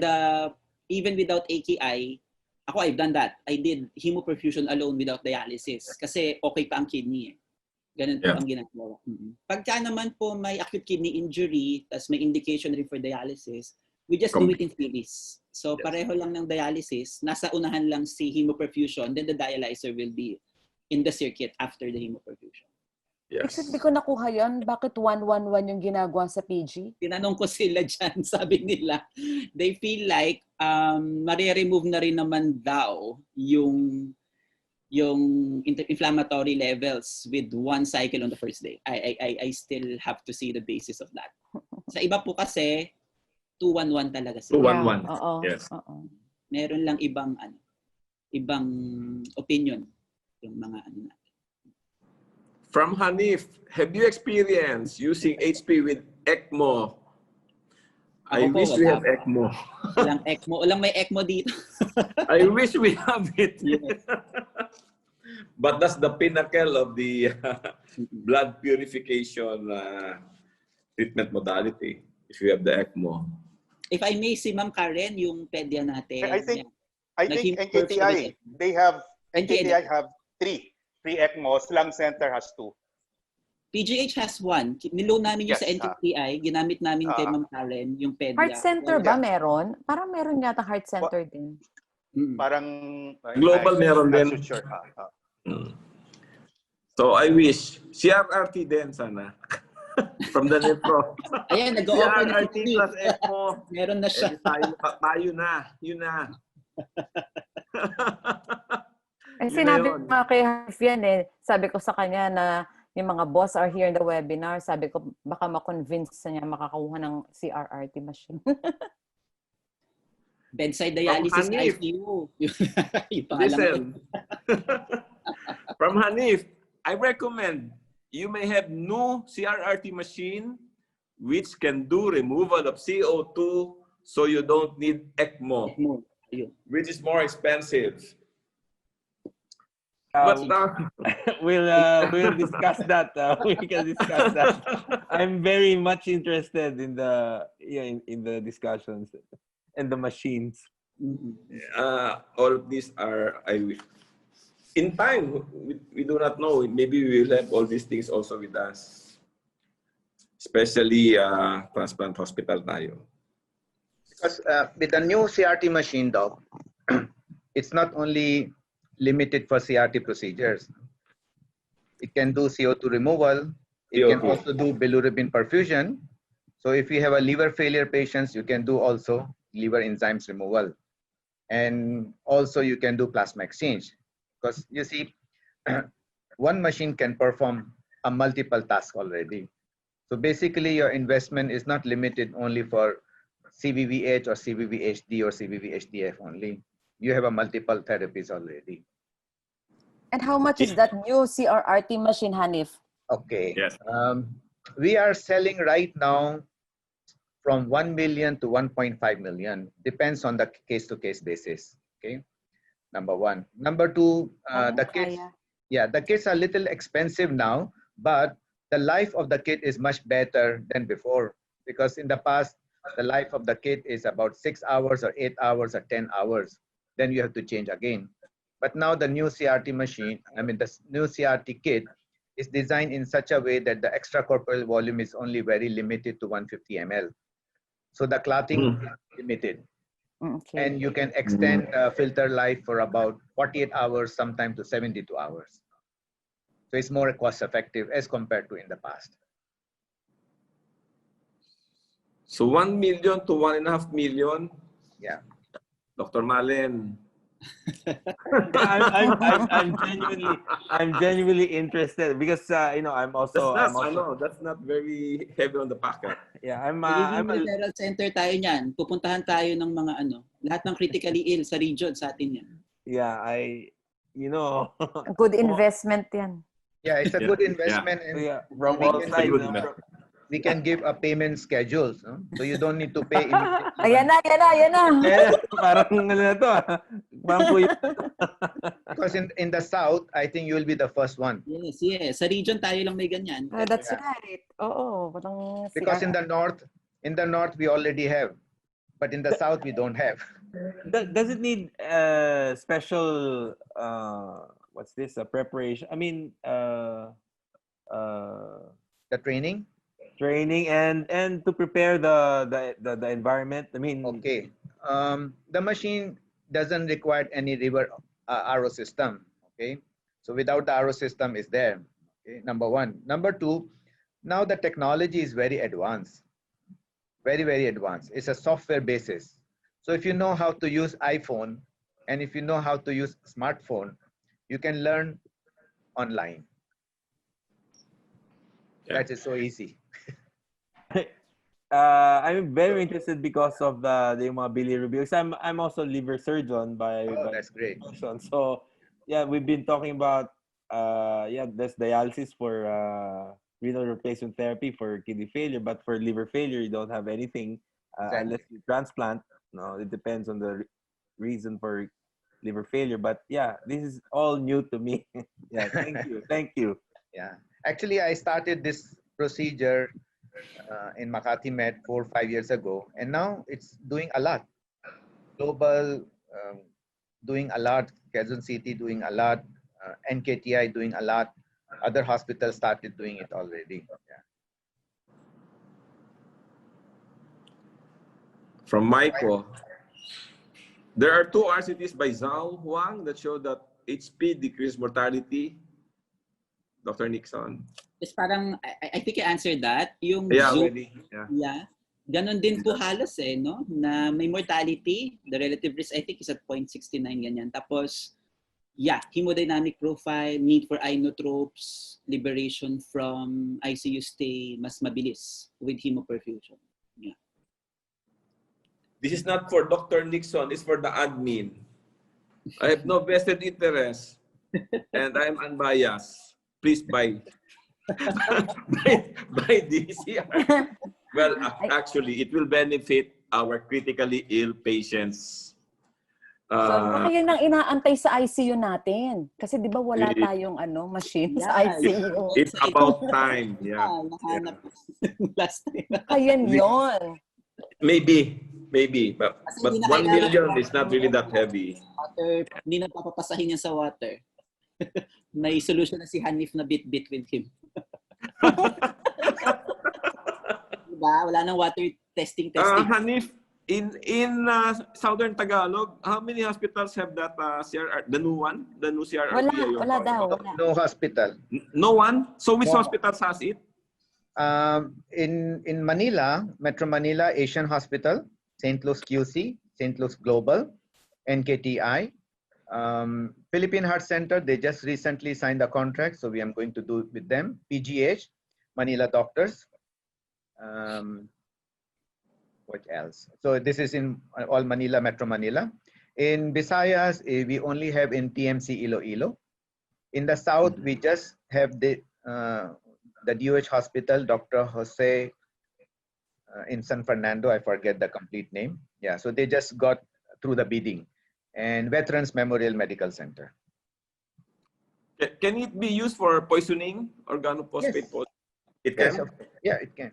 S7: even without AKI, I've done that. I did hemoperfusion alone without dialysis kasi okay pa ang kidney eh. Ganun po ang ginagawa. Pagka naman po may acute kidney injury, tas may indication rin for dialysis, we just do it in 3 days. So pareho lang ng dialysis, nasa unahan lang si hemoperfusion, then the dialyzer will be in the circuit after the hemoperfusion.
S6: Yes.
S4: Except di ko nakuha yun. Bakit 1-1-1 yung ginagawa sa PG?
S7: Tinanong ko sila dyan, sabi nila, they feel like mare-remove na rin naman daw yung inflammatory levels with 1 cycle on the first day. I still have to see the basis of that. Sa iba po kasi, 2-1-1 talaga sila.
S6: 2-1-1. Yes.
S7: Meron lang ibang opinion yung mga natin.
S6: From Hanif, have you experienced using HP with ECMO? I wish we have ECMO.
S7: Walang ECMO. Walang may ECMO dito.
S6: I wish we have it.
S7: Yes.
S6: But that's the pinnacle of the blood purification treatment modality, if you have the ECMO.
S7: If I may, si Ma'am Karen, yung pedya natin.
S8: I think NKTI, NKTI have 3 ECMOs. Lung Center has 2.
S7: PGH has 1. Niloan namin yung sa NKTI. Ginamit namin kay Ma'am Karen yung pedya.
S4: Heart center ba meron? Parang meron yata heart center din.
S8: Parang
S6: global meron din.
S8: Sure.
S6: So I wish CRRT din sana. From the Nepro.
S7: Ayan, nag-o-offer na
S6: CRRT plus ECMO.
S7: Meron na siya.
S6: Tayo na. Yun na.
S4: Sinabi ko nga kay Harf yan eh. Sabi ko sa kanya na yung mga boss are here in the webinar. Sabi ko baka ma-convince niya makakakuha ng CRRT machine.
S7: Bedside dialysis ICU.
S6: Listen. From Hanif, I recommend you may have new CRRT machine which can do removal of CO2 so you don't need ECMO, which is more expensive.
S1: We'll discuss that. We can discuss that. I'm very much interested in in the discussions and the machines.
S6: All of these are, in time, we do not know. Maybe we will have all these things also with us. Especially transplant hospital tayo.
S5: Because with the new CRT machine, Doc, it's not only limited for CRT procedures. It can do CO2 removal. It can also do bilirubin perfusion. So if you have a liver failure patients, you can do also liver enzymes removal. And also you can do plasma exchange. Because you see, one machine can perform a multiple task already. So basically your investment is not limited only for CVVH or CVVHD or CVVHDF only. You have a multiple therapies already.
S4: And how much is that new CRRT machine, Hanif?
S5: Okay.
S6: Yes.
S5: We are selling right now from 1 million to 1.5 million. Depends on the case-to-case basis. Okay. Number one. Number two, the kits. Yeah, the kits are a little expensive now, but the life of the kit is much better than before, because in the past, the life of the kit is about 6 hours or 8 hours or 10 hours. Then you have to change again. But now the new CRT machine, the new CRT kit is designed in such a way that the extracorporeal volume is only very limited to 150 ml. So the clotting is limited.
S4: Okay.
S5: And you can extend filter life for about 48 hours, sometimes to 72 hours. So it's more cost effective as compared to in the past.
S6: So 1 million to 1.5 million.
S5: Yeah.
S6: Dr. Malen.
S1: I'm genuinely interested because I'm also
S6: that's not very heavy on the pocket.
S1: Yeah,
S7: Magiging referral center tayo niyan. Pupuntahan tayo ng mga lahat ng critically ill sa region sa atin yan.
S1: Yeah,
S4: good investment yan.
S5: Yeah, it's a good investment. And
S1: from all sides.
S5: We can give a payment schedule, so you don't need to pay immediately.
S4: Ayan na.
S1: Parang
S5: Because in the south, I think you will be the first one.
S7: Yes. Sa region tayo lang may ganyan.
S4: That's right. Oo.
S5: Because in the north we already have, but in the south we don't have.
S1: Does it need special what's this? A preparation? I mean,
S5: the training
S1: and to prepare the environment. I mean,
S5: okay. The machine doesn't require any river RO system. Okay, so without the RO system is there. Okay, number one. Number two, now the technology is very advanced, very advanced. It's a software basis. So if you know how to use iPhone and if you know how to use smartphone, you can learn online. That is so easy.
S1: I'm very interested because of the mga bilirubin. I'm also liver surgeon by
S5: that's great.
S1: So yeah, we've been talking about there's dialysis for renal replacement therapy for kidney failure, but for liver failure you don't have anything unless you transplant. No, it depends on the reason for liver failure. But yeah, this is all new to me. Yeah, thank you.
S5: Yeah, actually I started this procedure in Makati Med 4 or 5 years ago, and now it's doing a lot. Global doing a lot, Quezon City doing a lot, NKTI doing a lot. Other hospitals started doing it already. Yeah.
S6: From Michael, there are 2 RCTs by Zhao Huang that show that HP decreased mortality. Dr. Nickson.
S7: It's parang, I think I answered that. Yung
S6: Zoom,
S7: ganon din po halos no? Na may mortality, the relative risk I think is at 0.69 ganyan. Tapos, hemodynamic profile, need for inotropes, liberation from ICU stay, mas mabilis with hemoperfusion. Yeah.
S6: This is not for Dr. Nickson, it's for the admin. I have no vested interest and I'm unbiased. Please buy DCR. Well, actually, it will benefit our critically ill patients.
S4: So, baka yun ang inaantay sa ICU natin. Kasi di ba wala tayong machine sa ICU.
S6: It's about time. Yeah.
S7: Nahanap last time.
S4: Ayan yun.
S6: Maybe, but
S7: Kasi hindi na
S6: 1
S7: kailangan
S6: million
S7: ng
S6: is not really that heavy.
S7: water, hindi na papapasahin niya sa water. May solution na si Hanif na bit-bit with him. Diba? Wala nang water testing.
S6: Hanif, in Southern Tagalog, how many hospitals have that CRR? The new one? The new CRR?
S4: Wala daw. Wala.
S5: No hospital.
S6: No one? So which
S5: No.
S6: hospitals has it?
S5: In Manila, Metro Manila, Asian Hospital, St. Louis QC, St. Louis Global, NKTI, Philippine Heart Center, they just recently signed a contract, so we are going to do it with them. PGH, Manila Doctors. What else? So this is in all Manila, Metro Manila. In Visayas, we only have in TMC Iloilo. In the south, we just have the DOH hospital, Dr. Jose in San Fernando. I forget the complete name. Yeah, so they just got through the bidding. And Veterans Memorial Medical Center.
S6: Can it be used for poisoning, organophosphate?
S5: Yes.
S6: It can?
S5: Yes, yeah, it can.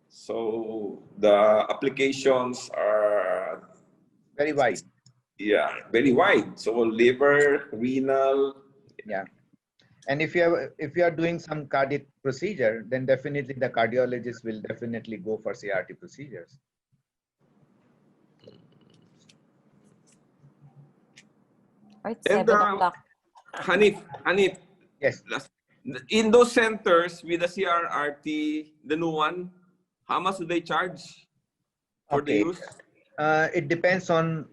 S6: So the applications are
S5: very wide.
S6: Yeah, very wide. So liver, renal.
S5: Yeah. And if you are doing some cardiac procedure, then definitely the cardiologist will definitely go for CRT procedures.
S4: Right, 7 o'clock.
S6: Hanif.
S5: Yes.
S6: In those centers with the CRRT, the new one, how much do they charge for the use?
S5: It depends on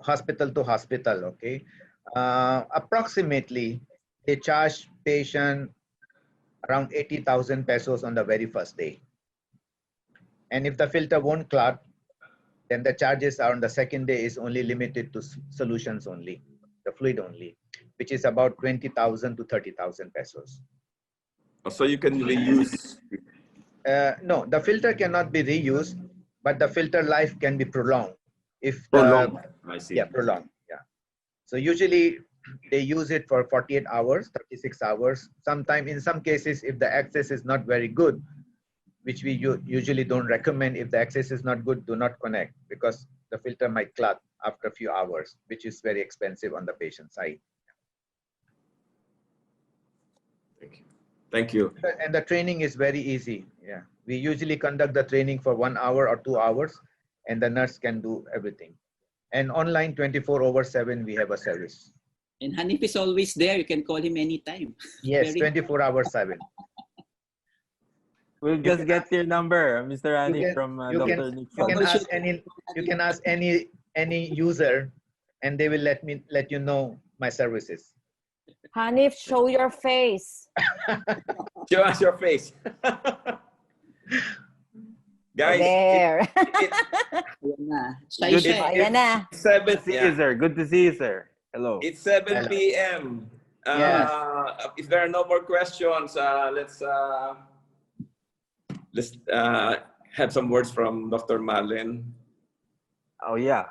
S5: hospital to hospital, okay? Approximately, they charge patient around 80,000 pesos on the very first day. And if the filter won't clot, then the charges are on the second day is only limited to solutions only, the fluid only, which is about 20,000 to 30,000 pesos.
S6: So you can reuse?
S5: No, the filter cannot be reused, but the filter life can be prolonged.
S6: I see.
S5: Yeah, prolonged. Yeah. So usually they use it for 48 hours, 36 hours. Sometimes, in some cases, if the access is not very good, which we usually don't recommend, if the access is not good, do not connect because the filter might clot after a few hours, which is very expensive on the patient side.
S6: Thank you.
S5: And the training is very easy. Yeah. We usually conduct the training for 1 hour or 2 hours, and the nurse can do everything. And online 24/7, we have a service.
S7: And Hanif is always there. You can call him anytime.
S5: Yes, 24/7.
S1: We'll just get your number, Mr. Hanif, from Dr. Nickson.
S5: You can ask any user, and they will let you know my services.
S4: Hanif, show your face.
S6: Show us your face. Guys,
S4: there.
S1: Good to see you, sir. Hello.
S6: It's 7 p.m.
S5: Yes.
S6: If there are no more questions, let's have some words from Dr. Marlin.
S1: Oh yeah.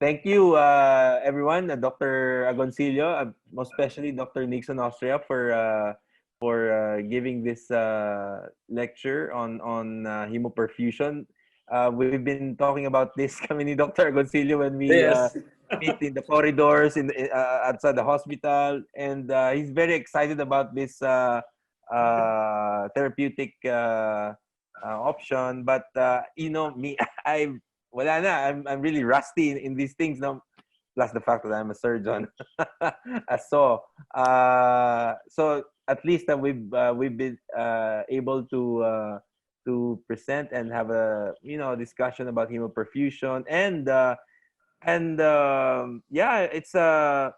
S1: Thank you, everyone. Dr. Agoncillo, most especially Dr. Nickson, Austria, for giving this lecture on hemoperfusion. We've been talking about this kami ni Dr. Agoncillo when we meet in the corridors outside the hospital, and he's very excited about this therapeutic option. But you know me, I'm really rusty in these things now. Plus the fact that I'm a surgeon. so at least we've been able to present and have a discussion about hemoperfusion, and yeah, it's an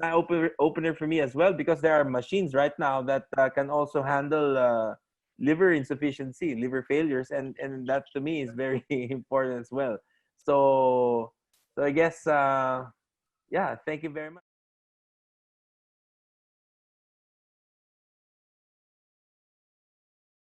S1: eye opener for me as well, because there are machines right now that can also handle liver insufficiency, liver failures, and that to me is very important as well. So I guess yeah, thank you very much.